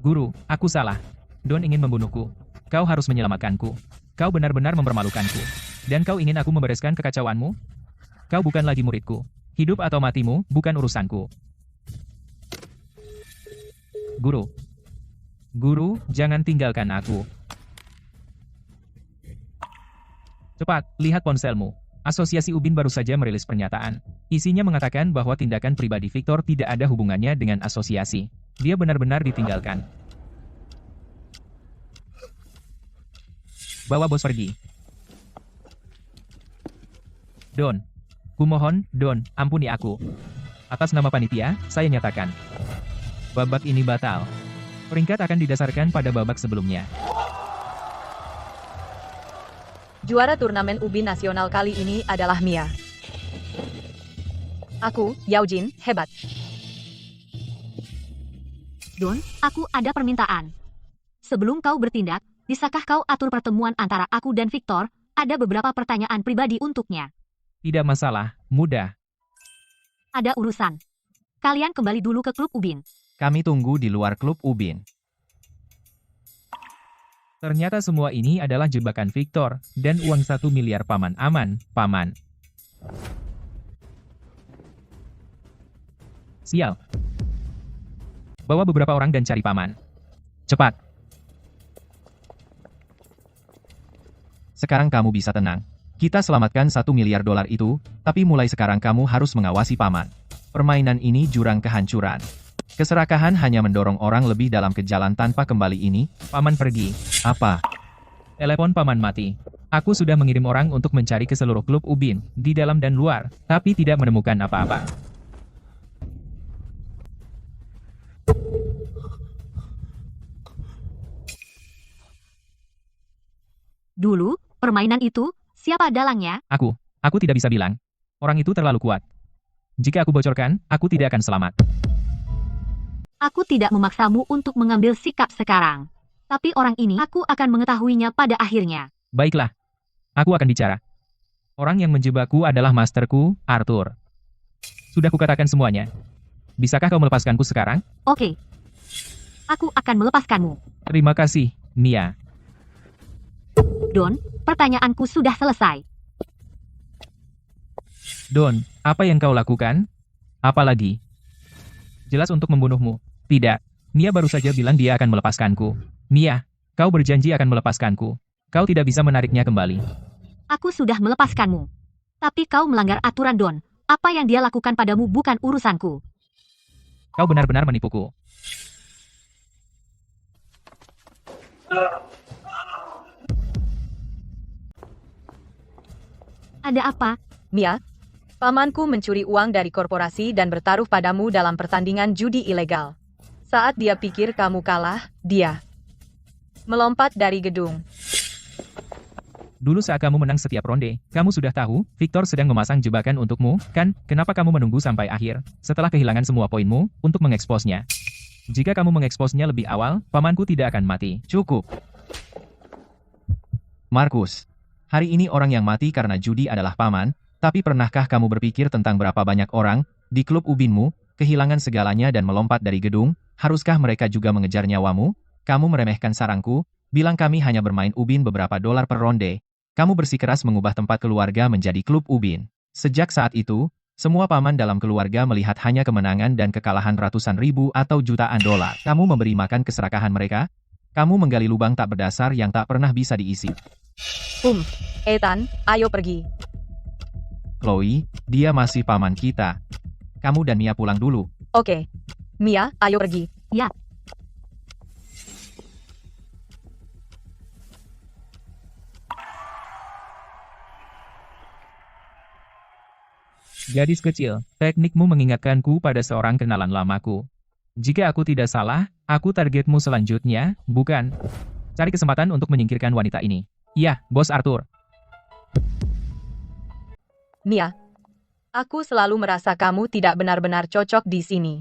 Guru, aku salah. Don ingin membunuhku. Kau harus menyelamatkanku. Kau benar-benar mempermalukanku. Dan kau ingin aku membereskan kekacauanmu? Kau bukan lagi muridku. Hidup atau matimu, bukan urusanku. Guru. Guru, jangan tinggalkan aku. Cepat, lihat ponselmu. Asosiasi Ubin baru saja merilis pernyataan. Isinya mengatakan bahwa tindakan pribadi Victor tidak ada hubungannya dengan asosiasi. Dia benar-benar ditinggalkan. Bawa bos pergi. Don. Kumohon, Don, ampuni aku. Atas nama panitia, saya nyatakan. Babak ini batal. Peringkat akan didasarkan pada babak sebelumnya. Juara turnamen Ubin nasional kali ini adalah Mia. Aku, Yaojin, hebat. Don, aku ada permintaan. Sebelum kau bertindak, bisakah kau atur pertemuan antara aku dan Victor? Ada beberapa pertanyaan pribadi untuknya. Tidak masalah, mudah. Ada urusan. Kalian kembali dulu ke klub Ubin. Kami tunggu di luar klub Ubin. Ternyata semua ini adalah jebakan Victor, dan uang 1 miliar paman aman, paman. Sial. Bawa beberapa orang dan cari paman. Cepat. Sekarang kamu bisa tenang. Kita selamatkan 1 miliar dolar itu, tapi mulai sekarang kamu harus mengawasi paman. Permainan ini jurang kehancuran. Keserakahan hanya mendorong orang lebih dalam ke jalan tanpa kembali ini. Paman pergi. Apa? Telepon paman mati. Aku sudah mengirim orang untuk mencari ke seluruh klub Ubin, di dalam dan luar, tapi tidak menemukan apa-apa. Dulu, permainan itu, siapa dalangnya? Aku tidak bisa bilang. Orang itu terlalu kuat. Jika aku bocorkan, aku tidak akan selamat. Aku tidak memaksamu untuk mengambil sikap sekarang. Tapi orang ini aku akan mengetahuinya pada akhirnya. Baiklah. Aku akan bicara. Orang yang menjebakku adalah masterku, Arthur. Sudah kukatakan semuanya. Bisakah kau melepaskanku sekarang? Oke. Aku akan melepaskanmu. Terima kasih, Mia. Don, pertanyaanku sudah selesai. Don, apa yang kau lakukan? Apa lagi? Jelas untuk membunuhmu. Tidak. Mia baru saja bilang dia akan melepaskanku. Mia, kau berjanji akan melepaskanku. Kau tidak bisa menariknya kembali. Aku sudah melepaskanmu. Tapi kau melanggar aturan Don. Apa yang dia lakukan padamu bukan urusanku. Kau benar-benar menipuku. Ada apa? Mia, pamanku mencuri uang dari korporasi dan bertaruh padamu dalam pertandingan judi ilegal. Saat dia pikir kamu kalah, dia melompat dari gedung. Dulu saat kamu menang setiap ronde, kamu sudah tahu, Victor sedang memasang jebakan untukmu, kan? Kenapa kamu menunggu sampai akhir, setelah kehilangan semua poinmu, untuk mengeksposnya? Jika kamu mengeksposnya lebih awal, pamanku tidak akan mati. Cukup. Markus, hari ini orang yang mati karena judi adalah paman, tapi pernahkah kamu berpikir tentang berapa banyak orang, di klub Ubinmu, kehilangan segalanya dan melompat dari gedung? Haruskah mereka juga mengejar nyawamu? Kamu meremehkan sarangku, bilang kami hanya bermain Ubin beberapa dolar per ronde. Kamu bersikeras mengubah tempat keluarga menjadi klub Ubin. Sejak saat itu, semua paman dalam keluarga melihat hanya kemenangan dan kekalahan ratusan ribu atau jutaan dolar. Kamu memberi makan keserakahan mereka? Kamu menggali lubang tak berdasar yang tak pernah bisa diisi. Ethan, ayo pergi. Chloe, dia masih paman kita. Kamu dan Mia pulang dulu. Oke. Mia, ayo pergi. Ya. Gadis kecil, teknikmu mengingatkanku pada seorang kenalan lamaku. Jika aku tidak salah, aku targetmu selanjutnya, bukan? Cari kesempatan untuk menyingkirkan wanita ini. Iya, Bos Arthur. Mia, aku selalu merasa kamu tidak benar-benar cocok di sini.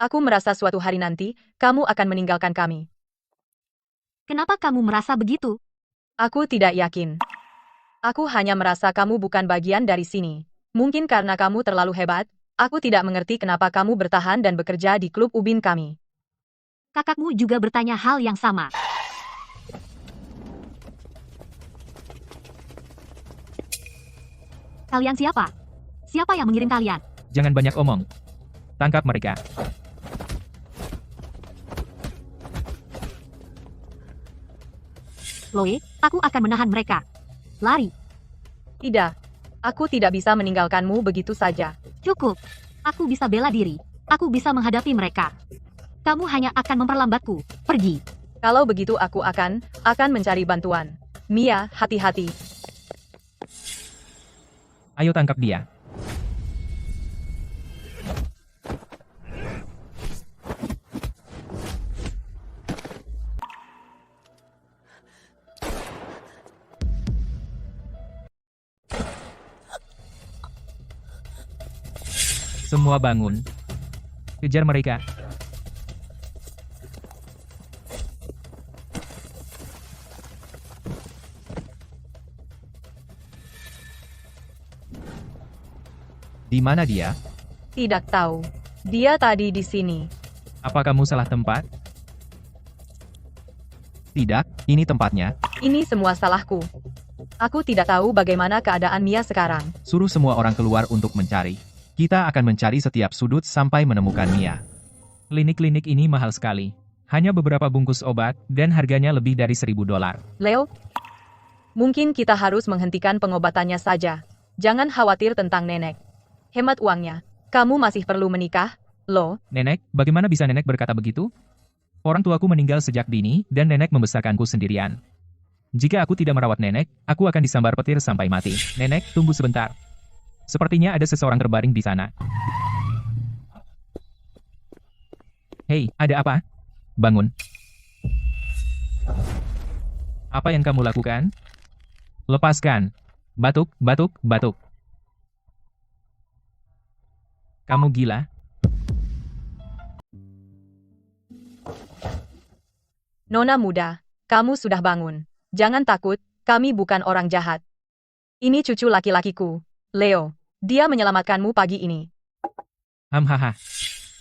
Aku merasa suatu hari nanti, kamu akan meninggalkan kami. Kenapa kamu merasa begitu? Aku tidak yakin. Aku hanya merasa kamu bukan bagian dari sini. Mungkin karena kamu terlalu hebat, aku tidak mengerti kenapa kamu bertahan dan bekerja di klub Ubin kami. Kakakmu juga bertanya hal yang sama. Kalian siapa? Siapa yang mengirim kalian? Jangan banyak omong. Tangkap mereka. Chloe, aku akan menahan mereka. Lari. Tidak. Aku tidak bisa meninggalkanmu begitu saja. Cukup. Aku bisa bela diri. Aku bisa menghadapi mereka. Kamu hanya akan memperlambatku. Pergi. Kalau begitu aku akan mencari bantuan. Mia, hati-hati. Ayo tangkap dia. Semua bangun. Kejar mereka. Di mana dia? Tidak tahu. Dia tadi di sini. Apa kamu salah tempat? Tidak, ini tempatnya. Ini semua salahku. Aku tidak tahu bagaimana keadaan Mia sekarang. Suruh semua orang keluar untuk mencari. Kita akan mencari setiap sudut sampai menemukan Mia. Klinik-klinik ini mahal sekali. Hanya beberapa bungkus obat, dan harganya lebih dari $1.000. Leo, mungkin kita harus menghentikan pengobatannya saja. Jangan khawatir tentang nenek. Hemat uangnya. Kamu masih perlu menikah, loh. Nenek, bagaimana bisa nenek berkata begitu? Orang tuaku meninggal sejak dini, dan nenek membesarkanku sendirian. Jika aku tidak merawat nenek, aku akan disambar petir sampai mati. Nenek, tunggu sebentar. Sepertinya ada seseorang terbaring di sana. Hei, ada apa? Bangun. Apa yang kamu lakukan? Lepaskan. Batuk, batuk, batuk. Kamu gila? Nona muda, kamu sudah bangun. Jangan takut, kami bukan orang jahat. Ini cucu laki-lakiku, Leo. Dia menyelamatkanmu pagi ini. Hamhaha.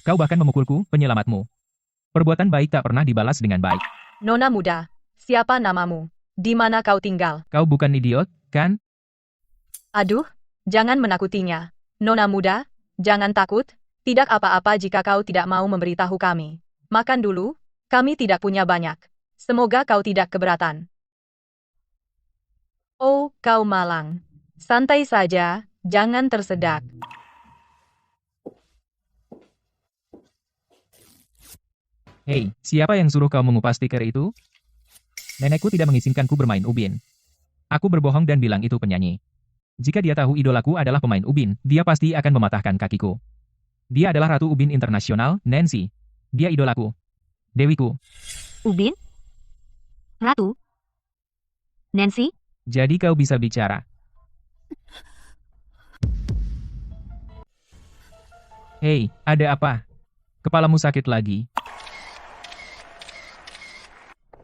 Kau bahkan memukulku, penyelamatmu. Perbuatan baik tak pernah dibalas dengan baik. Nona muda, siapa namamu? Di mana kau tinggal? Kau bukan idiot, kan? Aduh, jangan menakutinya. Nona muda, jangan takut. Tidak apa-apa jika kau tidak mau memberitahu kami. Makan dulu, kami tidak punya banyak. Semoga kau tidak keberatan. Oh, kau malang. Santai saja, jangan tersedak. Hei, siapa yang suruh kau mengupas stiker itu? Nenekku tidak mengizinkanku bermain ubin. Aku berbohong dan bilang itu penyanyi. Jika dia tahu idolaku adalah pemain ubin, dia pasti akan mematahkan kakiku. Dia adalah Ratu Ubin Internasional, Nancy. Dia idolaku. Dewiku. Ubin? Ratu? Nancy? Jadi kau bisa bicara. Hei, ada apa? Kepalamu sakit lagi.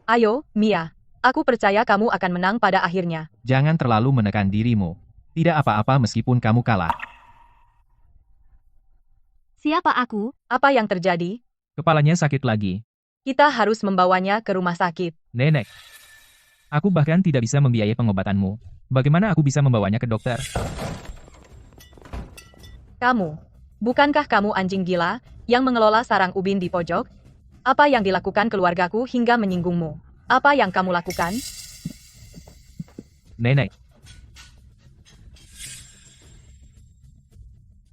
Ayo, Mia. Aku percaya kamu akan menang pada akhirnya. Jangan terlalu menekan dirimu. Tidak apa-apa meskipun kamu kalah. Siapa aku? Apa yang terjadi? Kepalanya sakit lagi. Kita harus membawanya ke rumah sakit. Nenek. Aku bahkan tidak bisa membiayai pengobatanmu. Bagaimana aku bisa membawanya ke dokter? Kamu. Bukankah kamu anjing gila yang mengelola sarang ubin di pojok? Apa yang dilakukan keluargaku hingga menyinggungmu? Apa yang kamu lakukan? Nenek.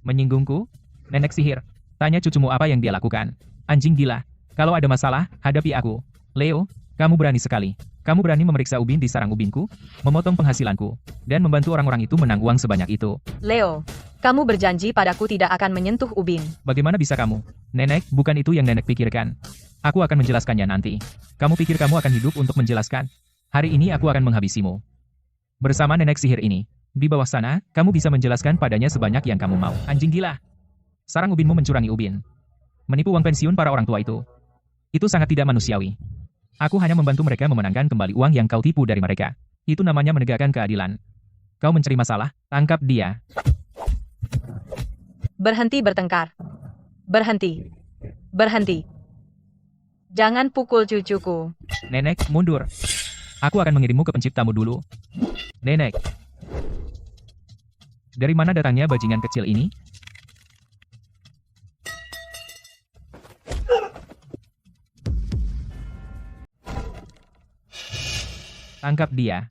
Menyinggungku? Nenek sihir. Tanya cucumu apa yang dia lakukan. Anjing gila. Kalau ada masalah, hadapi aku. Leo, kamu berani sekali. Kamu berani memeriksa ubin di sarang ubinku, memotong penghasilanku, dan membantu orang-orang itu menang uang sebanyak itu. Leo, kamu berjanji padaku tidak akan menyentuh ubin. Bagaimana bisa kamu? Nenek, bukan itu yang nenek pikirkan. Aku akan menjelaskannya nanti. Kamu pikir kamu akan hidup untuk menjelaskan? Hari ini aku akan menghabisimu. Bersama nenek sihir ini. Di bawah sana, kamu bisa menjelaskan padanya sebanyak yang kamu mau. Anjing gila. Sarang ubinmu mencurangi ubin. Menipu uang pensiun para orang tua itu. Itu sangat tidak manusiawi. Aku hanya membantu mereka memenangkan kembali uang yang kau tipu dari mereka. Itu namanya menegakkan keadilan. Kau mencari masalah, tangkap dia. Berhenti bertengkar. Berhenti. Berhenti. Jangan pukul cucuku. Nenek, mundur. Aku akan mengirimmu ke penciptamu dulu. Nenek. Dari mana datangnya bajingan kecil ini? Tangkap dia.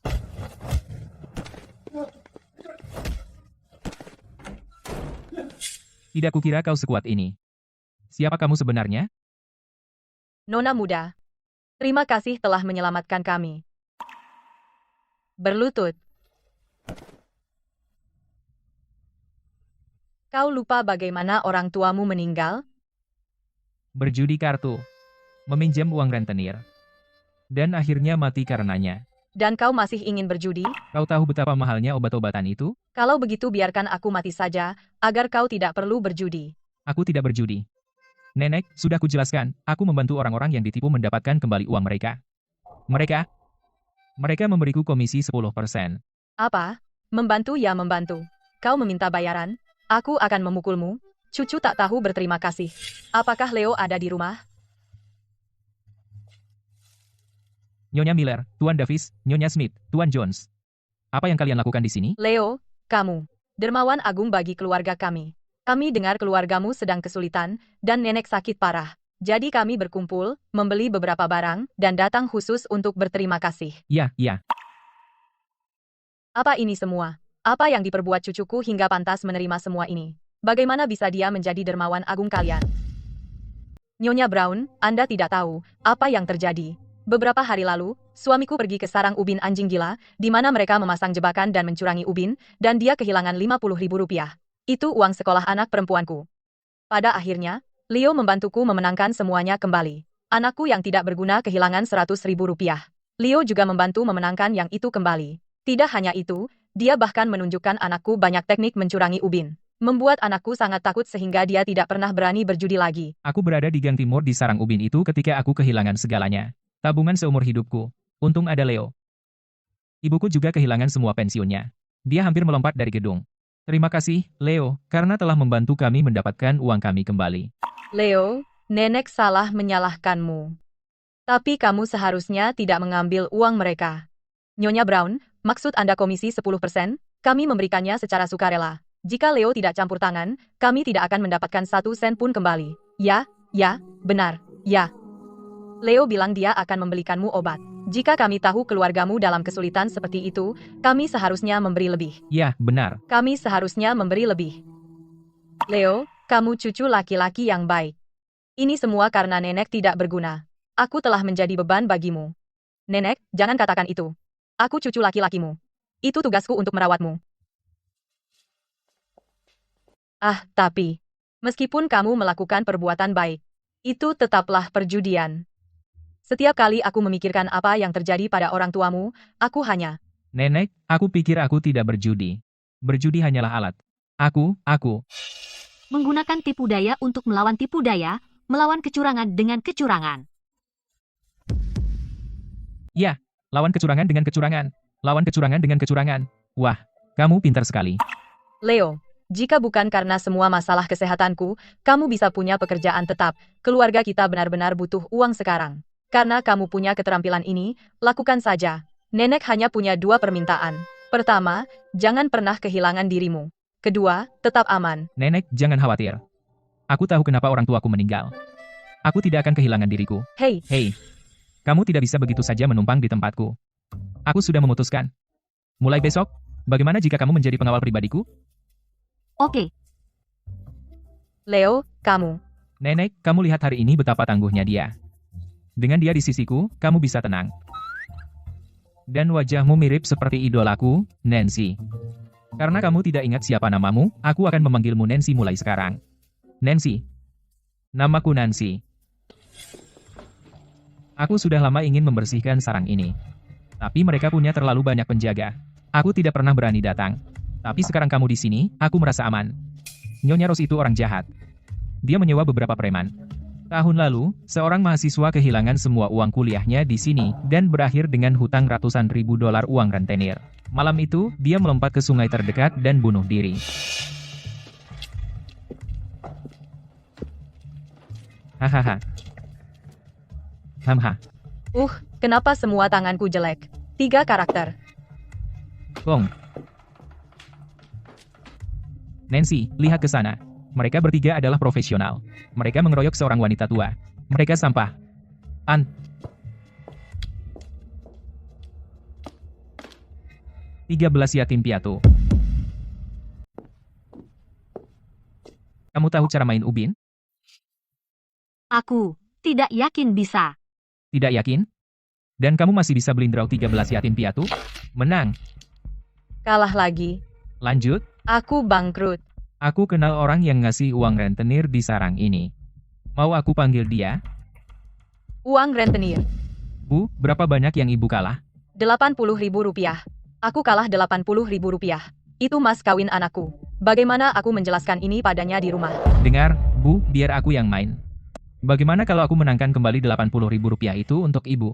Tidak kukira kau sekuat ini. Siapa kamu sebenarnya? Nona muda. Terima kasih telah menyelamatkan kami. Berlutut. Kau lupa bagaimana orang tuamu meninggal? Berjudi kartu. Meminjam uang rentenir. Dan akhirnya mati karenanya. Dan kau masih ingin berjudi? Kau tahu betapa mahalnya obat-obatan itu? Kalau begitu biarkan aku mati saja, agar kau tidak perlu berjudi. Aku tidak berjudi. Nenek, sudah kujelaskan, aku membantu orang-orang yang ditipu mendapatkan kembali uang mereka. Mereka memberiku komisi 10%. Apa? Membantu ya membantu. Kau meminta bayaran? Aku akan memukulmu. Cucu tak tahu berterima kasih. Apakah Leo ada di rumah? Nyonya Miller, Tuan Davis, Nyonya Smith, Tuan Jones. Apa yang kalian lakukan di sini? Leo, kamu. Dermawan agung bagi keluarga kami. Kami dengar keluargamu sedang kesulitan, dan nenek sakit parah. Jadi kami berkumpul, membeli beberapa barang, dan datang khusus untuk berterima kasih. Ya. Apa ini semua? Apa yang diperbuat cucuku hingga pantas menerima semua ini? Bagaimana bisa dia menjadi dermawan agung kalian? Nyonya Brown, Anda tidak tahu apa yang terjadi. Beberapa hari lalu, suamiku pergi ke sarang ubin anjing gila, di mana mereka memasang jebakan dan mencurangi ubin, dan dia kehilangan Rp50.000. Itu uang sekolah anak perempuanku. Pada akhirnya, Leo membantuku memenangkan semuanya kembali. Anakku yang tidak berguna kehilangan Rp100.000. Leo juga membantu memenangkan yang itu kembali. Tidak hanya itu, dia bahkan menunjukkan anakku banyak teknik mencurangi ubin. Membuat anakku sangat takut sehingga dia tidak pernah berani berjudi lagi. Aku berada di gang timur di sarang ubin itu ketika aku kehilangan segalanya. Tabungan seumur hidupku. Untung ada Leo. Ibuku juga kehilangan semua pensiunnya. Dia hampir melompat dari gedung. Terima kasih, Leo, karena telah membantu kami mendapatkan uang kami kembali. Leo, nenek salah menyalahkanmu. Tapi kamu seharusnya tidak mengambil uang mereka. Nyonya Brown, maksud Anda komisi 10%? Kami memberikannya secara sukarela. Jika Leo tidak campur tangan, kami tidak akan mendapatkan 1 sen pun kembali. Ya, benar, ya. Leo bilang dia akan membelikanmu obat. Jika kami tahu keluargamu dalam kesulitan seperti itu, kami seharusnya memberi lebih. Ya, benar. Kami seharusnya memberi lebih. Leo, kamu cucu laki-laki yang baik. Ini semua karena nenek tidak berguna. Aku telah menjadi beban bagimu. Nenek, jangan katakan itu. Aku cucu laki-lakimu. Itu tugasku untuk merawatmu. Tapi, meskipun kamu melakukan perbuatan baik, itu tetaplah perjudian. Setiap kali aku memikirkan apa yang terjadi pada orang tuamu, aku hanya... Nenek, aku pikir aku tidak berjudi. Berjudi hanyalah alat. Aku... Menggunakan tipu daya untuk melawan tipu daya, melawan kecurangan dengan kecurangan. Ya, lawan kecurangan dengan kecurangan. Lawan kecurangan dengan kecurangan. Wah, kamu pintar sekali. Leo, jika bukan karena semua masalah kesehatanku, kamu bisa punya pekerjaan tetap. Keluarga kita benar-benar butuh uang sekarang. Karena kamu punya keterampilan ini, lakukan saja. Nenek hanya punya 2 permintaan. Pertama, jangan pernah kehilangan dirimu. Kedua, tetap aman. Nenek, jangan khawatir. Aku tahu kenapa orang tuaku meninggal. Aku tidak akan kehilangan diriku. Hei, Kamu tidak bisa begitu saja menumpang di tempatku. Aku sudah memutuskan. Mulai besok, bagaimana jika kamu menjadi pengawal pribadiku? Oke, Leo, kamu. Nenek, kamu lihat hari ini betapa tangguhnya dia. Dengan dia di sisiku, kamu bisa tenang. Dan wajahmu mirip seperti idolaku, Nancy. Karena kamu tidak ingat siapa namamu, aku akan memanggilmu Nancy mulai sekarang. Nancy. Namaku Nancy. Aku sudah lama ingin membersihkan sarang ini. Tapi mereka punya terlalu banyak penjaga. Aku tidak pernah berani datang. Tapi sekarang kamu di sini, aku merasa aman. Nyonya Rose itu orang jahat. Dia menyewa beberapa preman. Tahun lalu, seorang mahasiswa kehilangan semua uang kuliahnya di sini dan berakhir dengan hutang ratusan ribu dolar uang rentenir. Malam itu, dia melompat ke sungai terdekat dan bunuh diri. Hahaha. Hamha. Kenapa semua tanganku jelek? 3 karakter. Bong. Nancy, lihat ke sana. Mereka bertiga adalah profesional. Mereka mengeroyok seorang wanita tua. Mereka sampah. 13 yatim piatu. Kamu tahu cara main ubin? Aku tidak yakin bisa. Tidak yakin? Dan kamu masih bisa belindrau 13 yatim piatu? Menang. Kalah lagi. Lanjut. Aku bangkrut. Aku kenal orang yang ngasih uang rentenir di sarang ini. Mau aku panggil dia? Uang rentenir. Bu, berapa banyak yang ibu kalah? 80.000 rupiah. Aku kalah 80.000 rupiah. Itu mas kawin anakku. Bagaimana aku menjelaskan ini padanya di rumah? Dengar, Bu, biar aku yang main. Bagaimana kalau aku menangkan kembali 80.000 rupiah itu untuk ibu?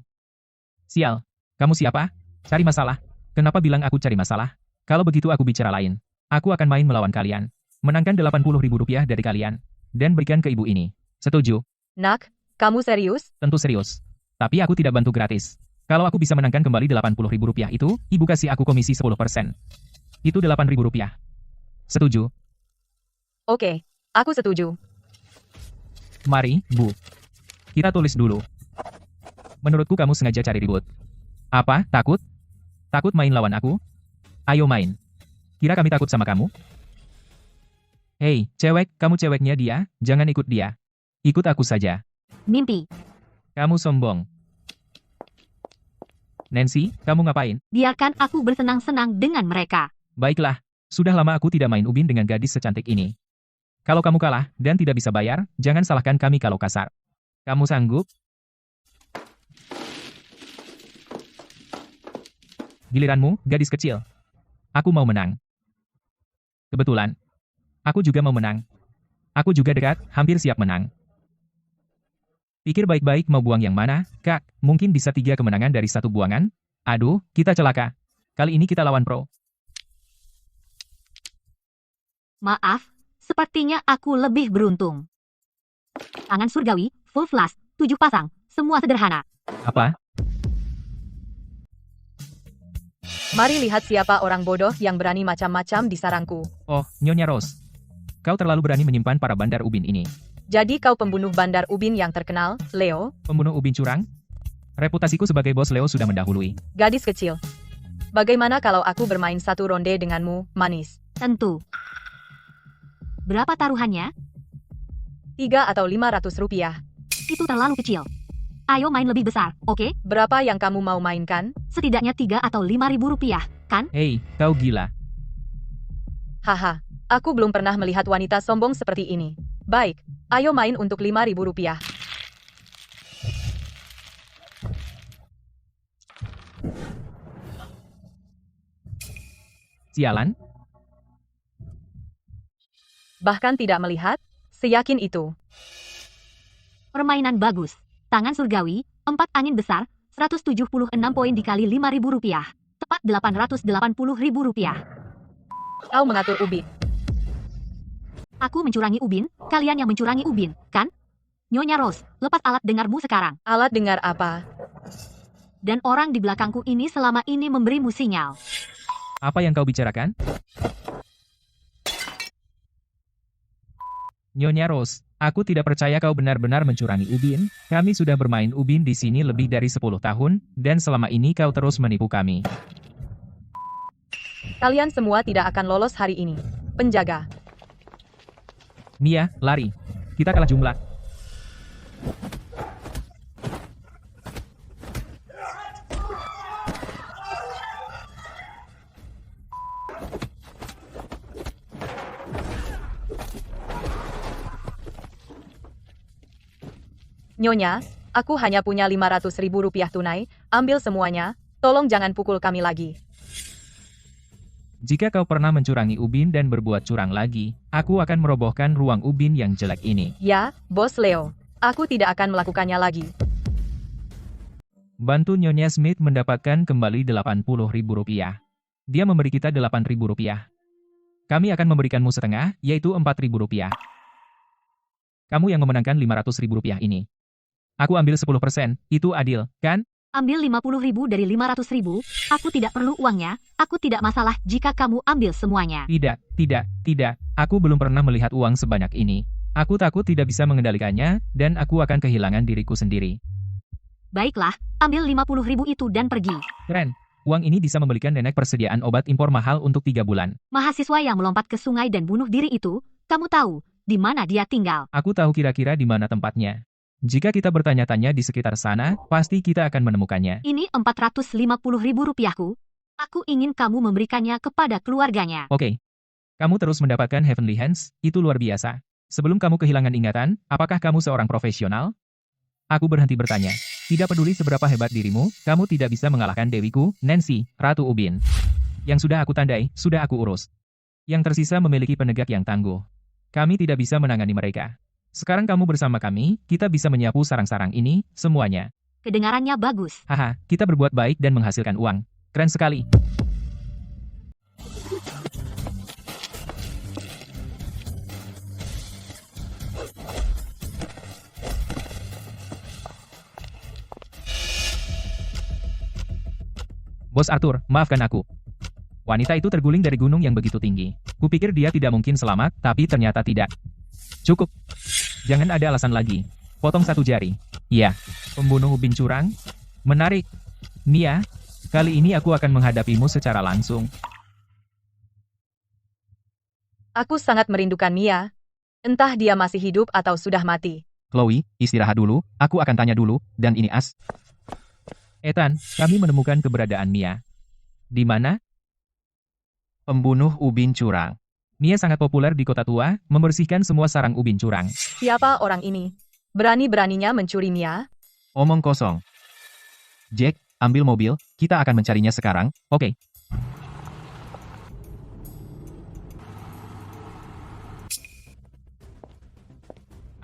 Sial, kamu siapa? Cari masalah. Kenapa bilang aku cari masalah? Kalau begitu aku bicara lain. Aku akan main melawan kalian. Menangkan 80.000 rupiah dari kalian. Dan berikan ke ibu ini. Setuju? Nak, kamu serius? Tentu serius. Tapi aku tidak bantu gratis. Kalau aku bisa menangkan kembali 80.000 rupiah itu, ibu kasih aku komisi 10%. Itu 8.000 rupiah. Setuju? Oke, aku setuju. Mari, Bu. Kita tulis dulu. Menurutku kamu sengaja cari ribut. Apa, takut? Takut main lawan aku? Ayo main. Kira kami takut sama kamu? Hei, cewek, kamu ceweknya dia, jangan ikut dia. Ikut aku saja. Mimpi. Kamu sombong. Nancy, kamu ngapain? Biarkan aku bersenang-senang dengan mereka. Baiklah, sudah lama aku tidak main ubin dengan gadis secantik ini. Kalau kamu kalah dan tidak bisa bayar, jangan salahkan kami kalau kasar. Kamu sanggup? Giliranmu, gadis kecil. Aku mau menang. Kebetulan. Aku juga mau menang. Aku juga dekat, hampir siap menang. Pikir baik-baik mau buang yang mana, Kak. Mungkin bisa 3 kemenangan dari 1 buangan? Aduh, kita celaka. Kali ini kita lawan pro. Maaf, sepertinya aku lebih beruntung. Tangan surgawi, full flash, 7 pasang, semua sederhana. Apa? Mari lihat siapa orang bodoh yang berani macam-macam di sarangku. Oh, Nyonya Rose. Kau terlalu berani menyimpan para bandar ubin ini. Jadi kau pembunuh bandar ubin yang terkenal, Leo? Pembunuh ubin curang? Reputasiku sebagai bos Leo sudah mendahului. Gadis kecil. Bagaimana kalau aku bermain 1 ronde denganmu, manis? Tentu. Berapa taruhannya? 3 atau 500 rupiah. Itu terlalu kecil. Ayo main lebih besar, oke? Berapa yang kamu mau mainkan? Setidaknya 3 atau 5.000 rupiah, kan? Hei, kau gila. Haha, aku belum pernah melihat wanita sombong seperti ini. Baik, ayo main untuk 5.000 rupiah. Sialan? Bahkan tidak melihat, seyakin itu. Permainan bagus. Tangan surgawi, 4 angin besar, 176 poin dikali 5.000 rupiah. Tepat 880.000 rupiah. Kau mengatur ubin. Aku mencurangi ubin, kalian yang mencurangi ubin, kan? Nyonya Rose, lepas alat dengarmu sekarang. Alat dengar apa? Dan orang di belakangku ini selama ini memberimu sinyal. Apa yang kau bicarakan? Nyonya Rose, aku tidak percaya kau benar-benar mencurangi ubin. Kami sudah bermain ubin di sini lebih dari 10 tahun, dan selama ini kau terus menipu kami. Kalian semua tidak akan lolos hari ini. Penjaga. Mia, lari. Kita kalah jumlah. Nyonya, aku hanya punya 500.000 rupiah tunai, ambil semuanya, tolong jangan pukul kami lagi. Jika kau pernah mencurangi ubin dan berbuat curang lagi, aku akan merobohkan ruang ubin yang jelek ini. Ya, Bos Leo, aku tidak akan melakukannya lagi. Bantu Nyonya Smith mendapatkan kembali 80.000 rupiah. Dia memberi kita 8.000 rupiah. Kami akan memberikanmu setengah, yaitu 4.000 rupiah. Kamu yang memenangkan 500.000 rupiah ini. Aku ambil 10%, itu adil, kan? Ambil 50.000 dari 500.000, aku tidak perlu uangnya, aku tidak masalah jika kamu ambil semuanya. Tidak. Aku belum pernah melihat uang sebanyak ini. Aku takut tidak bisa mengendalikannya, dan aku akan kehilangan diriku sendiri. Baiklah, ambil 50.000 itu dan pergi. Keren. Uang ini bisa membelikan nenek persediaan obat impor mahal untuk 3 bulan. Mahasiswa yang melompat ke sungai dan bunuh diri itu, kamu tahu di mana dia tinggal. Aku tahu kira-kira di mana tempatnya. Jika kita bertanya-tanya di sekitar sana, pasti kita akan menemukannya. Ini 450.000 rupiahku. Aku ingin kamu memberikannya kepada keluarganya. Oke. Kamu terus mendapatkan Heavenly Hands, itu luar biasa. Sebelum kamu kehilangan ingatan, apakah kamu seorang profesional? Aku berhenti bertanya. Tidak peduli seberapa hebat dirimu, kamu tidak bisa mengalahkan dewiku, Nancy, Ratu Ubin. Yang sudah aku tandai, sudah aku urus. Yang tersisa memiliki penegak yang tangguh. Kami tidak bisa menangani mereka. Sekarang kamu bersama kami, kita bisa menyapu sarang-sarang ini, semuanya. Kedengarannya bagus. Haha, kita berbuat baik dan menghasilkan uang. Keren sekali. Bos Arthur, maafkan aku. Wanita itu terguling dari gunung yang begitu tinggi. Kupikir dia tidak mungkin selamat, tapi ternyata tidak. Cukup. Jangan ada alasan lagi. Potong 1 jari. Iya. Pembunuh ubin curang? Menarik. Mia, kali ini aku akan menghadapimu secara langsung. Aku sangat merindukan Mia. Entah dia masih hidup atau sudah mati. Chloe, istirahat dulu, aku akan tanya dulu, dan ini Ethan, kami menemukan keberadaan Mia. Di mana? pembunuh ubin curang. Mia sangat populer di kota tua, membersihkan semua sarang ubin curang. Siapa orang ini? Berani-beraninya mencuri Mia? Omong kosong. Jack, ambil mobil, kita akan mencarinya sekarang. Oke.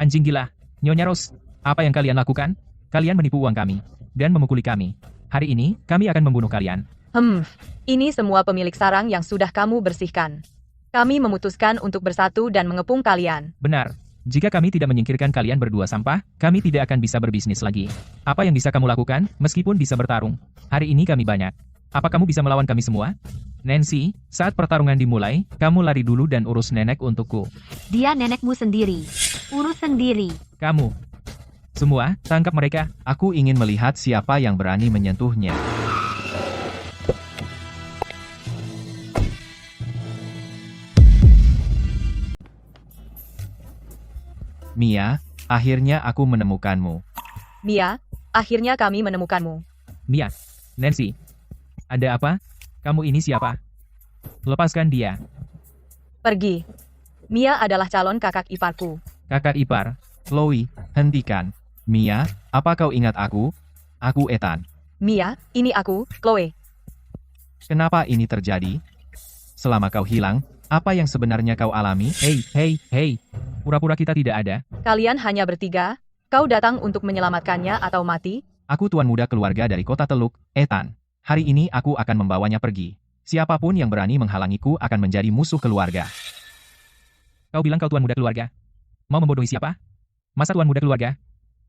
Anjing gila. Nyonya Rose, apa yang kalian lakukan? Kalian menipu uang kami dan memukuli kami. Hari ini, kami akan membunuh kalian. Ini semua pemilik sarang yang sudah kamu bersihkan. Kami memutuskan untuk bersatu dan mengepung kalian. Benar. Jika kami tidak menyingkirkan kalian berdua sampah, kami tidak akan bisa berbisnis lagi. Apa yang bisa kamu lakukan, meskipun bisa bertarung? Hari ini kami banyak. Apa kamu bisa melawan kami semua? Nancy, saat pertarungan dimulai, kamu lari dulu dan urus nenek untukku. Dia nenekmu sendiri. Urus sendiri. Kamu. Semua, tangkap mereka. Aku ingin melihat siapa yang berani menyentuhnya. Mia, akhirnya aku menemukanmu. Mia, akhirnya kami menemukanmu. Mia, Nancy. Ada apa? Kamu ini siapa? Lepaskan dia. Pergi. Mia adalah calon kakak iparku. Kakak ipar. Chloe, hentikan. Mia, apa kau ingat aku? Aku Ethan. Mia, ini aku, Chloe. Kenapa ini terjadi? Selama kau hilang, apa yang sebenarnya kau alami? Hei. Pura-pura kita tidak ada. Kalian hanya bertiga? Kau datang untuk menyelamatkannya atau mati? Aku tuan muda keluarga dari kota Teluk, Ethan. Hari ini aku akan membawanya pergi. Siapapun yang berani menghalangiku akan menjadi musuh keluarga. Kau bilang kau tuan muda keluarga? Mau membodohi siapa? Masa tuan muda keluarga?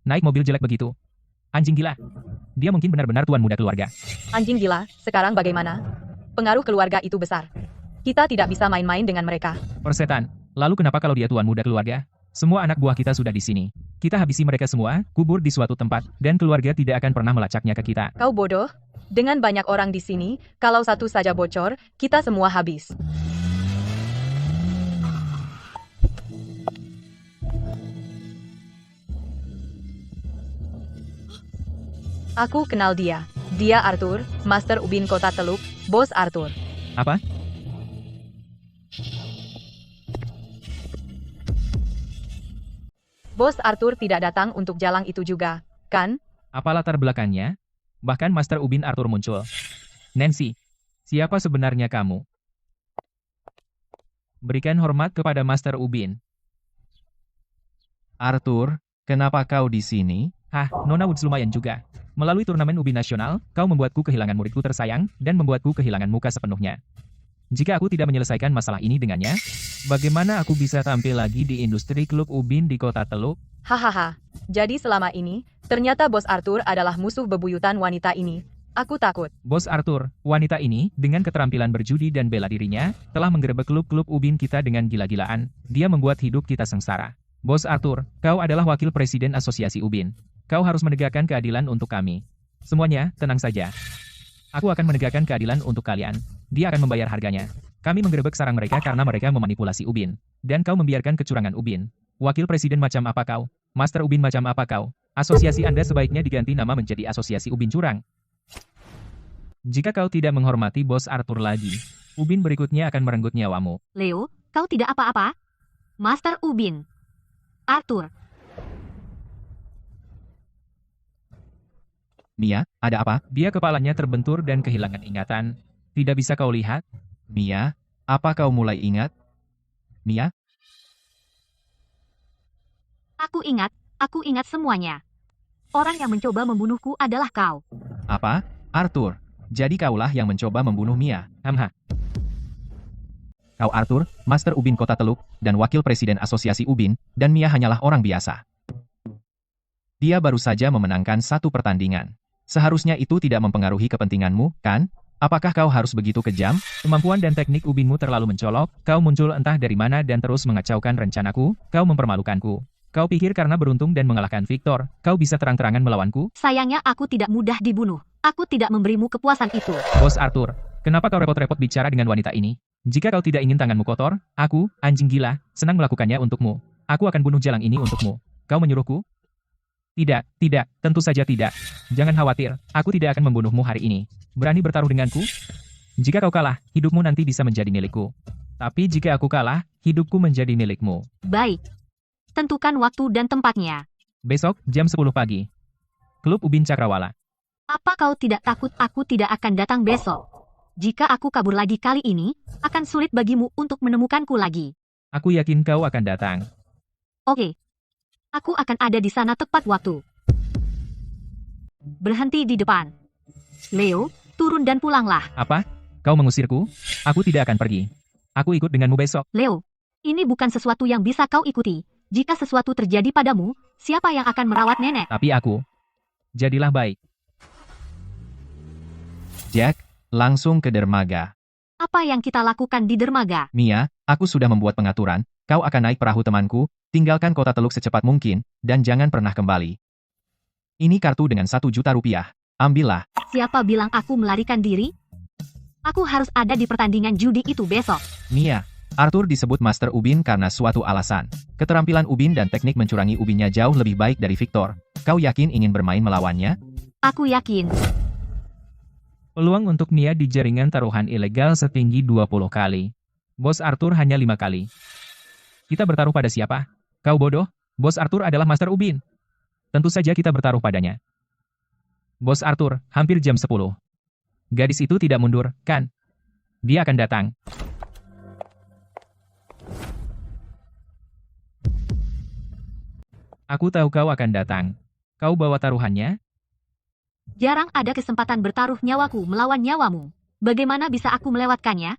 Naik mobil jelek begitu. Anjing gila. Dia mungkin benar-benar tuan muda keluarga. Anjing gila, sekarang bagaimana? Pengaruh keluarga itu besar. Kita tidak bisa main-main dengan mereka. Persetan. Lalu kenapa kalau dia tuan muda keluarga? Semua anak buah kita sudah di sini. Kita habisi mereka semua, kubur di suatu tempat, dan keluarga tidak akan pernah melacaknya ke kita. Kau bodoh? Dengan banyak orang di sini, kalau satu saja bocor, kita semua habis. Aku kenal dia. Dia Arthur, Master Ubin Kota Teluk, Bos Arthur. Apa? Bos Arthur tidak datang untuk jalan itu juga, kan? Apa latar belakangnya? Bahkan Master Ubin Arthur muncul. Nancy, siapa sebenarnya kamu? Berikan hormat kepada Master Ubin. Arthur, kenapa kau di sini? Hah, Nona Woods lumayan juga. Melalui turnamen Ubin Nasional, kau membuatku kehilangan muridku tersayang, dan membuatku kehilangan muka sepenuhnya. Jika aku tidak menyelesaikan masalah ini dengannya, bagaimana aku bisa tampil lagi di industri klub Ubin di kota Teluk? Hahaha. Jadi selama ini, ternyata Bos Arthur adalah musuh bebuyutan wanita ini. Aku takut. Bos Arthur, wanita ini, dengan keterampilan berjudi dan bela dirinya, telah menggerebek klub-klub Ubin kita dengan gila-gilaan. Dia membuat hidup kita sengsara. Bos Arthur, kau adalah wakil presiden asosiasi Ubin. Kau harus menegakkan keadilan untuk kami. Semuanya, tenang saja. Aku akan menegakkan keadilan untuk kalian. Dia akan membayar harganya. Kami menggerebek sarang mereka karena mereka memanipulasi Ubin. Dan kau membiarkan kecurangan Ubin. Wakil Presiden macam apa kau? Master Ubin macam apa kau? Asosiasi Anda sebaiknya diganti nama menjadi Asosiasi Ubin Curang. Jika kau tidak menghormati Bos Arthur lagi, Ubin berikutnya akan merenggut nyawamu. Leo, kau tidak apa-apa? Master Ubin. Arthur. Mia, ada apa? Dia kepalanya terbentur dan kehilangan ingatan. Tidak bisa kau lihat? Mia, apa kau mulai ingat? Mia, Aku ingat semuanya. Orang yang mencoba membunuhku adalah kau. apa? Arthur. Jadi kaulah yang mencoba membunuh Mia. Hamha. Kau Arthur, Master Ubin Kota Teluk, dan Wakil Presiden Asosiasi Ubin, dan Mia hanyalah orang biasa. Dia baru saja memenangkan satu pertandingan. Seharusnya itu tidak mempengaruhi kepentinganmu, kan? Apakah kau harus begitu kejam? Kemampuan dan teknik Ubinmu terlalu mencolok, kau muncul entah dari mana dan terus mengacaukan rencanaku, kau mempermalukanku. Kau pikir karena beruntung dan mengalahkan Victor, kau bisa terang-terangan melawanku? Sayangnya aku tidak mudah dibunuh. Aku tidak memberimu kepuasan itu. Bos Arthur, kenapa kau repot-repot bicara dengan wanita ini? Jika kau tidak ingin tanganmu kotor, aku, anjing gila, senang melakukannya untukmu. Aku akan bunuh jalang ini untukmu. Kau menyuruhku? Tidak, tentu saja tidak. Jangan khawatir, aku tidak akan membunuhmu hari ini. Berani bertaruh denganku? Jika kau kalah, hidupmu nanti bisa menjadi milikku. Tapi jika aku kalah, hidupku menjadi milikmu. Baik. Tentukan waktu dan tempatnya. Besok, jam 10 pagi. Klub Ubin Cakrawala. Apa kau tidak takut aku tidak akan datang besok? Jika aku kabur lagi kali ini, akan sulit bagimu untuk menemukanku lagi. Aku yakin kau akan datang. Oke. Aku akan ada di sana tepat waktu. Berhenti di depan. Leo, turun dan pulanglah. Apa? Kau mengusirku? Aku tidak akan pergi. Aku ikut denganmu besok. Leo, ini bukan sesuatu yang bisa kau ikuti. Jika sesuatu terjadi padamu, siapa yang akan merawat nenek? Tapi aku. Jadilah baik. Jack, langsung ke dermaga. Apa yang kita lakukan di dermaga? Mia, aku sudah membuat pengaturan. Kau akan naik perahu temanku, tinggalkan Kota Teluk secepat mungkin, dan jangan pernah kembali. Ini kartu dengan 1 juta rupiah. Ambillah. Siapa bilang aku melarikan diri? Aku harus ada di pertandingan judi itu besok. Mia, Arthur disebut Master Ubin karena suatu alasan. Keterampilan Ubin dan teknik mencurangi Ubinnya jauh lebih baik dari Victor. Kau yakin ingin bermain melawannya? Aku yakin. Peluang untuk Mia di jaringan taruhan ilegal setinggi 20 kali. Bos Arthur hanya 5 kali. Kita bertaruh pada siapa? Kau bodoh? Bos Arthur adalah Master Ubin. Tentu saja kita bertaruh padanya. Bos Arthur, hampir jam 10. Gadis itu tidak mundur, kan? Dia akan datang. Aku tahu kau akan datang. Kau bawa taruhannya? Jarang ada kesempatan bertaruh nyawaku melawan nyawamu. Bagaimana bisa aku melewatkannya?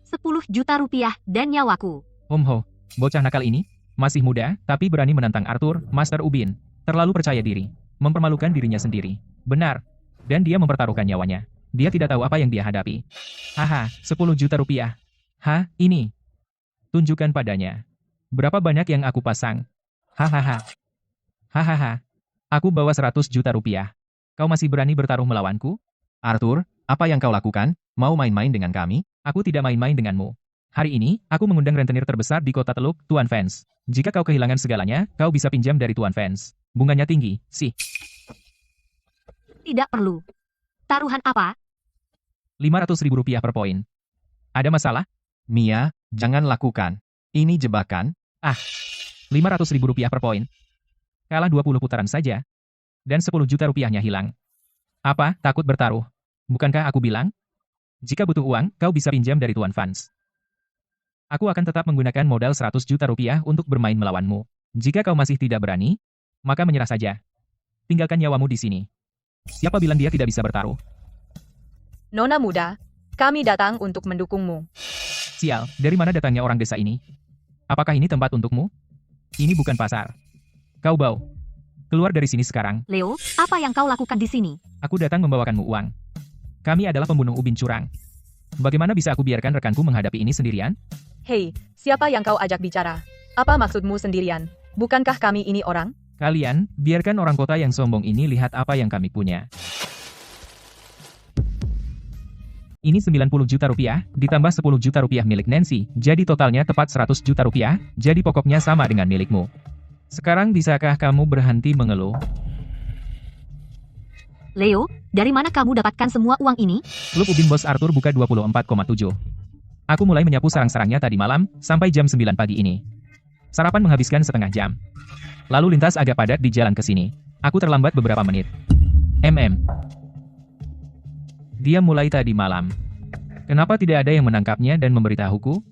10 juta rupiah dan nyawaku. Ho, bocah nakal ini, masih muda, tapi berani menantang Arthur, Master Ubin. Terlalu percaya diri, mempermalukan dirinya sendiri. Benar. Dan dia mempertaruhkan nyawanya. Dia tidak tahu apa yang dia hadapi. Haha, 10 juta rupiah. Hah, ini. Tunjukkan padanya. Berapa banyak yang aku pasang? Hahaha. Hahaha. Aku bawa 100 juta rupiah. Kau masih berani bertaruh melawanku? Arthur, apa yang kau lakukan? Mau main-main dengan kami? Aku tidak main-main denganmu. Hari ini, aku mengundang rentenir terbesar di Kota Teluk, Tuan Vance. Jika kau kehilangan segalanya, kau bisa pinjam dari Tuan Vance. Bunganya tinggi, sih. Tidak perlu. Taruhan apa? 500.000 rupiah per poin. Ada masalah? Mia, jangan lakukan. Ini jebakan. 500.000 rupiah per poin. Kalah 20 putaran saja. Dan 10 juta rupiahnya hilang. Apa, takut bertaruh? Bukankah aku bilang? Jika butuh uang, kau bisa pinjam dari Tuan Vance. Aku akan tetap menggunakan modal 100 juta rupiah untuk bermain melawanmu. Jika kau masih tidak berani, maka menyerah saja. Tinggalkan nyawamu di sini. Siapa bilang dia tidak bisa bertaruh? Nona muda, kami datang untuk mendukungmu. Sial, dari mana datangnya orang desa ini? Apakah ini tempat untukmu? Ini bukan pasar. Kau bau. Keluar dari sini sekarang. Leo, apa yang kau lakukan di sini? Aku datang membawakanmu uang. Kami adalah pembunuh ubin curang. Bagaimana bisa aku biarkan rekanku menghadapi ini sendirian? Hei, siapa yang kau ajak bicara? Apa maksudmu sendirian? Bukankah kami ini orang? Kalian, biarkan orang kota yang sombong ini lihat apa yang kami punya. Ini 90 juta rupiah, ditambah 10 juta rupiah milik Nancy, jadi totalnya tepat 100 juta rupiah, jadi pokoknya sama dengan milikmu. Sekarang bisakah kamu berhenti mengeluh? Leo, dari mana kamu dapatkan semua uang ini? Klub Ubin Bos Arthur buka 24,7. Aku mulai menyapu sarang-sarangnya tadi malam, sampai jam 9 pagi ini. Sarapan menghabiskan setengah jam. Lalu lintas agak padat di jalan ke sini. Aku terlambat beberapa menit. Dia mulai tadi malam. Kenapa tidak ada yang menangkapnya dan memberitahuku?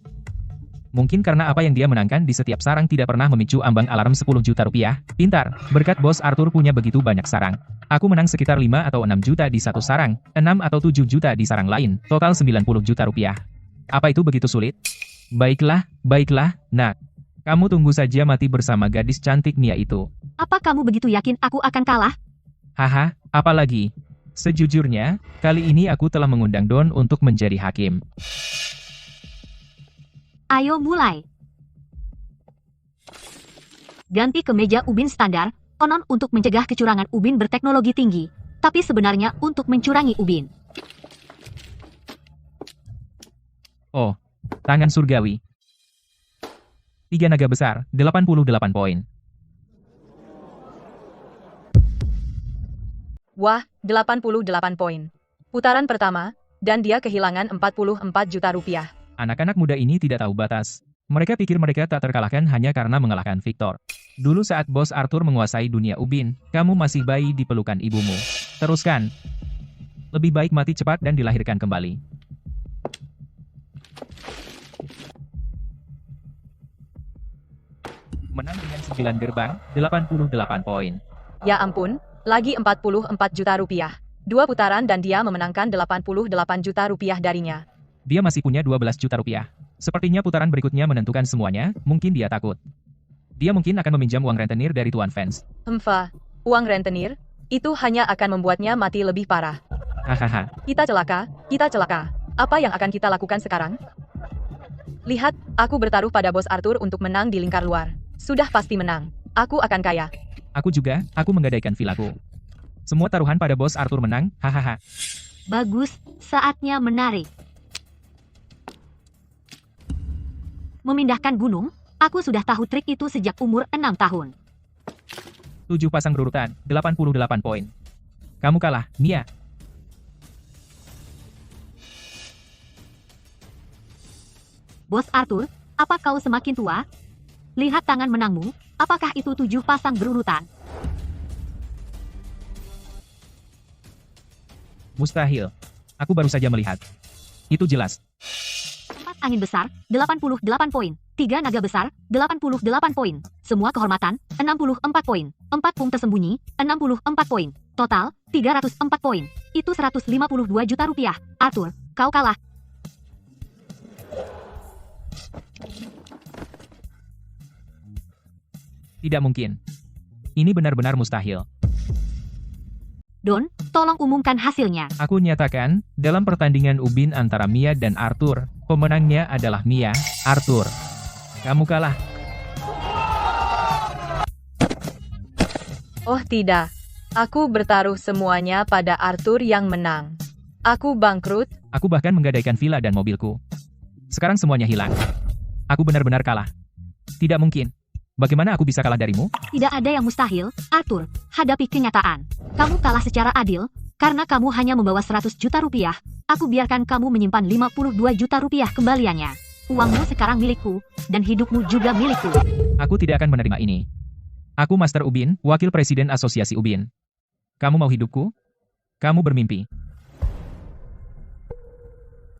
Mungkin karena apa yang dia menangkan di setiap sarang tidak pernah memicu ambang alarm 10 juta rupiah. Pintar, berkat Bos Arthur punya begitu banyak sarang. Aku menang sekitar 5 atau 6 juta di satu sarang, 6 atau 7 juta di sarang lain, total 90 juta rupiah. Apa itu begitu sulit? Baiklah, nak. Kamu tunggu saja mati bersama gadis cantik Mia itu. Apa kamu begitu yakin aku akan kalah? Haha, apalagi? Sejujurnya, kali ini aku telah mengundang Don untuk menjadi hakim. Ayo mulai. Ganti ke meja ubin standar, konon untuk mencegah kecurangan ubin berteknologi tinggi, tapi sebenarnya untuk mencurangi ubin. Oh, tangan surgawi. 3 naga besar, 88 poin. Wah, 88 poin. Putaran pertama, dan dia kehilangan 44 juta rupiah. Anak-anak muda ini tidak tahu batas. Mereka pikir mereka tak terkalahkan hanya karena mengalahkan Victor. Dulu saat Bos Arthur menguasai dunia ubin, kamu masih bayi di pelukan ibumu. Teruskan. Lebih baik mati cepat dan dilahirkan kembali. Menang dengan 9 gerbang, 88 poin. Ya ampun, lagi 44 juta rupiah. 2 putaran dan dia memenangkan 88 juta rupiah darinya. Dia masih punya 12 juta rupiah. Sepertinya putaran berikutnya menentukan semuanya, mungkin dia takut. Dia mungkin akan meminjam uang rentenir dari tuan fans. Uang rentenir? Itu hanya akan membuatnya mati lebih parah. Hahaha. Kita celaka. Apa yang akan kita lakukan sekarang? Lihat, aku bertaruh pada Bos Arthur untuk menang di lingkar luar. Sudah pasti menang. Aku akan kaya. Aku juga, aku menggadaikan vilaku. Semua taruhan pada Bos Arthur menang, hahaha. Bagus, saatnya menarik. Memindahkan gunung, aku sudah tahu trik itu sejak umur 6 tahun. 7 pasang berurutan, 88 poin. Kamu kalah, Mia. Bos Arthur, apa kau semakin tua? Lihat tangan menangmu, apakah itu 7 pasang berurutan? Mustahil. Aku baru saja melihat. Itu jelas. 4 angin besar, 88 poin. 3 naga besar, 88 poin. Semua kehormatan, 64 poin. 4 pung tersembunyi, 64 poin. Total, 304 poin. Itu 152 juta rupiah. Arthur, kau kalah. Tidak mungkin. Ini benar-benar mustahil. Don, tolong umumkan hasilnya. Aku nyatakan, dalam pertandingan ubin antara Mia dan Arthur, pemenangnya adalah Mia, Arthur. Kamu kalah. Oh tidak. Aku bertaruh semuanya pada Arthur yang menang. Aku bangkrut. Aku bahkan menggadaikan villa dan mobilku. Sekarang semuanya hilang. Aku benar-benar kalah. Tidak mungkin. Bagaimana aku bisa kalah darimu? Tidak ada yang mustahil, Arthur. Hadapi kenyataan. Kamu kalah secara adil, karena kamu hanya membawa 100 juta rupiah. Aku biarkan kamu menyimpan 52 juta rupiah kembaliannya. Uangmu sekarang milikku, dan hidupmu juga milikku. Aku tidak akan menerima ini. Aku Master Ubin, Wakil Presiden Asosiasi Ubin. Kamu mau hidupku? Kamu bermimpi.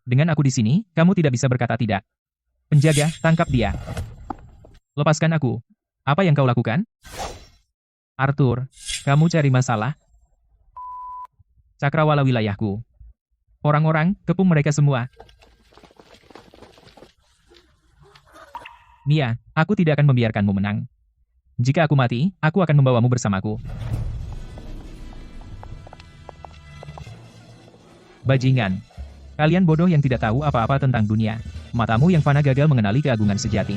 Dengan aku di sini, kamu tidak bisa berkata tidak. Penjaga, tangkap dia. Lepaskan aku. Apa yang kau lakukan? Arthur, kamu cari masalah? Cakrawala wilayahku. Orang-orang, kepung mereka semua. Mia, aku tidak akan membiarkanmu menang. Jika aku mati, aku akan membawamu bersamaku. Bajingan. Kalian bodoh yang tidak tahu apa-apa tentang dunia. Matamu yang fana gagal mengenali keagungan sejati.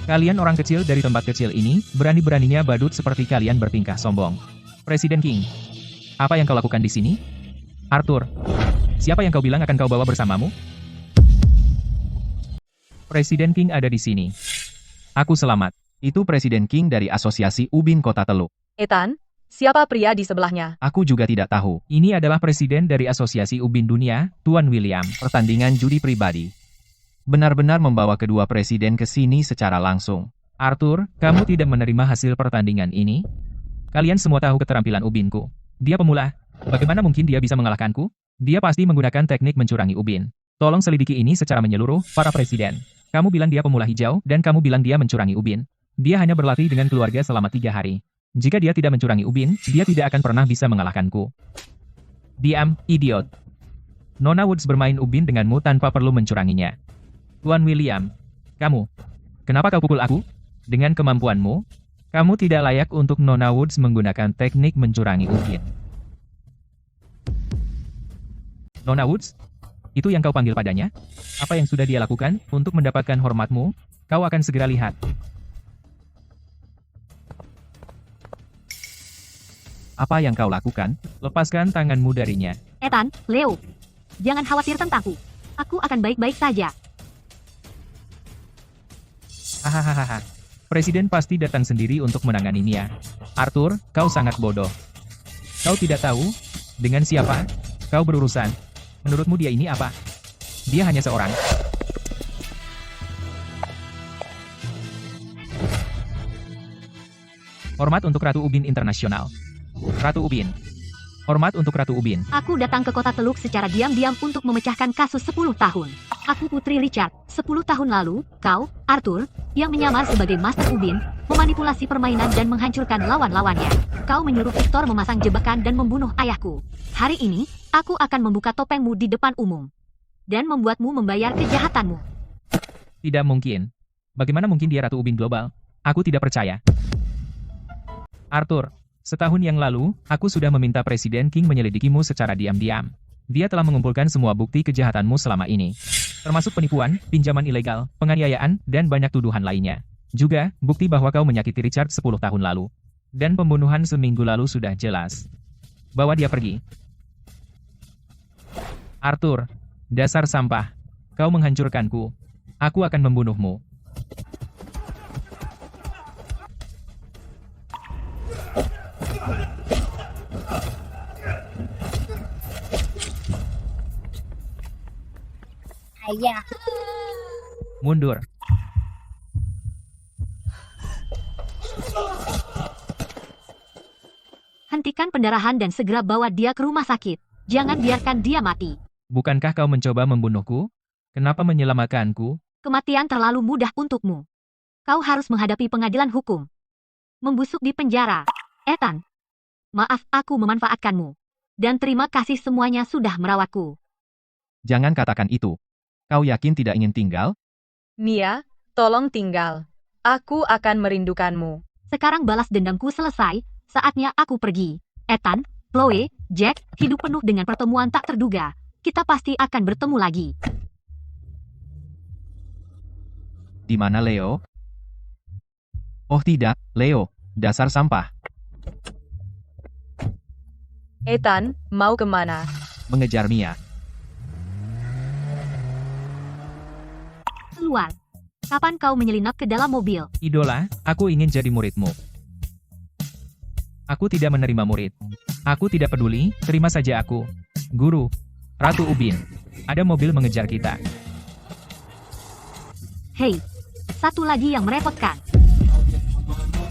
Kalian orang kecil dari tempat kecil ini, berani-beraninya badut seperti kalian bertingkah sombong. Presiden King, apa yang kau lakukan di sini? Arthur, siapa yang kau bilang akan kau bawa bersamamu? Presiden King ada di sini. Aku selamat. Itu Presiden King dari Asosiasi Ubin Kota Teluk. Ethan, siapa pria di sebelahnya? Aku juga tidak tahu. Ini adalah presiden dari Asosiasi Ubin Dunia, Tuan William. Pertandingan judi pribadi. Benar-benar membawa kedua presiden ke sini secara langsung. Arthur, kamu tidak menerima hasil pertandingan ini? Kalian semua tahu keterampilan ubinku. Dia pemula. Bagaimana mungkin dia bisa mengalahkanku? Dia pasti menggunakan teknik mencurangi ubin. Tolong selidiki ini secara menyeluruh, para presiden. Kamu bilang dia pemula hijau, dan kamu bilang dia mencurangi ubin. Dia hanya berlatih dengan keluarga selama 3 hari. Jika dia tidak mencurangi ubin, dia tidak akan pernah bisa mengalahkanku. Diam, idiot. Nona Woods bermain ubin denganmu tanpa perlu mencuranginya. Tuan William, kamu. Kenapa kau pukul aku? Dengan kemampuanmu, kamu tidak layak untuk Nona Woods menggunakan teknik mencurangi ubin. Nona Woods? Itu yang kau panggil padanya? Apa yang sudah dia lakukan untuk mendapatkan hormatmu? Kau akan segera lihat. Apa yang kau lakukan? Lepaskan tanganmu darinya. Ethan, Leo, jangan khawatir tentangku. Aku akan baik-baik saja. Hahaha. Presiden pasti datang sendiri untuk menanganinya. Arthur, kau sangat bodoh. Kau tidak tahu dengan siapa kau berurusan. Menurutmu dia ini apa? Dia hanya seorang. Hormat untuk Ratu Ubin Internasional. Ratu Ubin. Hormat untuk Ratu Ubin. Aku datang ke kota Teluk secara diam-diam untuk memecahkan kasus 10 tahun. Aku Putri Richard. 10 tahun lalu, kau, Arthur, yang menyamar sebagai Master Ubin, memanipulasi permainan dan menghancurkan lawan-lawannya. Kau menyuruh Victor memasang jebakan dan membunuh ayahku. Hari ini, aku akan membuka topengmu di depan umum. Dan membuatmu membayar kejahatanmu. Tidak mungkin. Bagaimana mungkin dia Ratu Ubin Global? Aku tidak percaya. Arthur, setahun yang lalu, aku sudah meminta Presiden King menyelidikimu secara diam-diam. Dia telah mengumpulkan semua bukti kejahatanmu selama ini. Termasuk penipuan, pinjaman ilegal, penganiayaan, dan banyak tuduhan lainnya. Juga, bukti bahwa kau menyakiti Richard 10 tahun lalu. Dan pembunuhan seminggu lalu sudah jelas. Bawa dia pergi. Arthur, dasar sampah. Kau menghancurkanku. Aku akan membunuhmu. Ayah. Mundur. Hentikan pendarahan dan segera bawa dia ke rumah sakit. Jangan biarkan dia mati. Bukankah kau mencoba membunuhku? Kenapa menyelamatkanku? Kematian terlalu mudah untukmu. Kau harus menghadapi pengadilan hukum. Membusuk di penjara. Ethan. Maaf aku memanfaatkanmu. Dan terima kasih semuanya sudah merawatku. Jangan katakan itu. Kau yakin tidak ingin tinggal? Mia, tolong tinggal. Aku akan merindukanmu. Sekarang balas dendamku selesai, saatnya aku pergi. Ethan, Chloe, Jack, hidup penuh dengan pertemuan tak terduga. Kita pasti akan bertemu lagi. Di mana Leo? Oh tidak, Leo, dasar sampah. Ethan, mau kemana? Mengejar Mia. Keluar. Kapan kau menyelinap ke dalam mobil? Idola, aku ingin jadi muridmu. Aku tidak menerima murid. Aku tidak peduli, terima saja aku. Guru, Ratu Ubin, ada mobil mengejar kita. Hei, satu lagi yang merepotkan.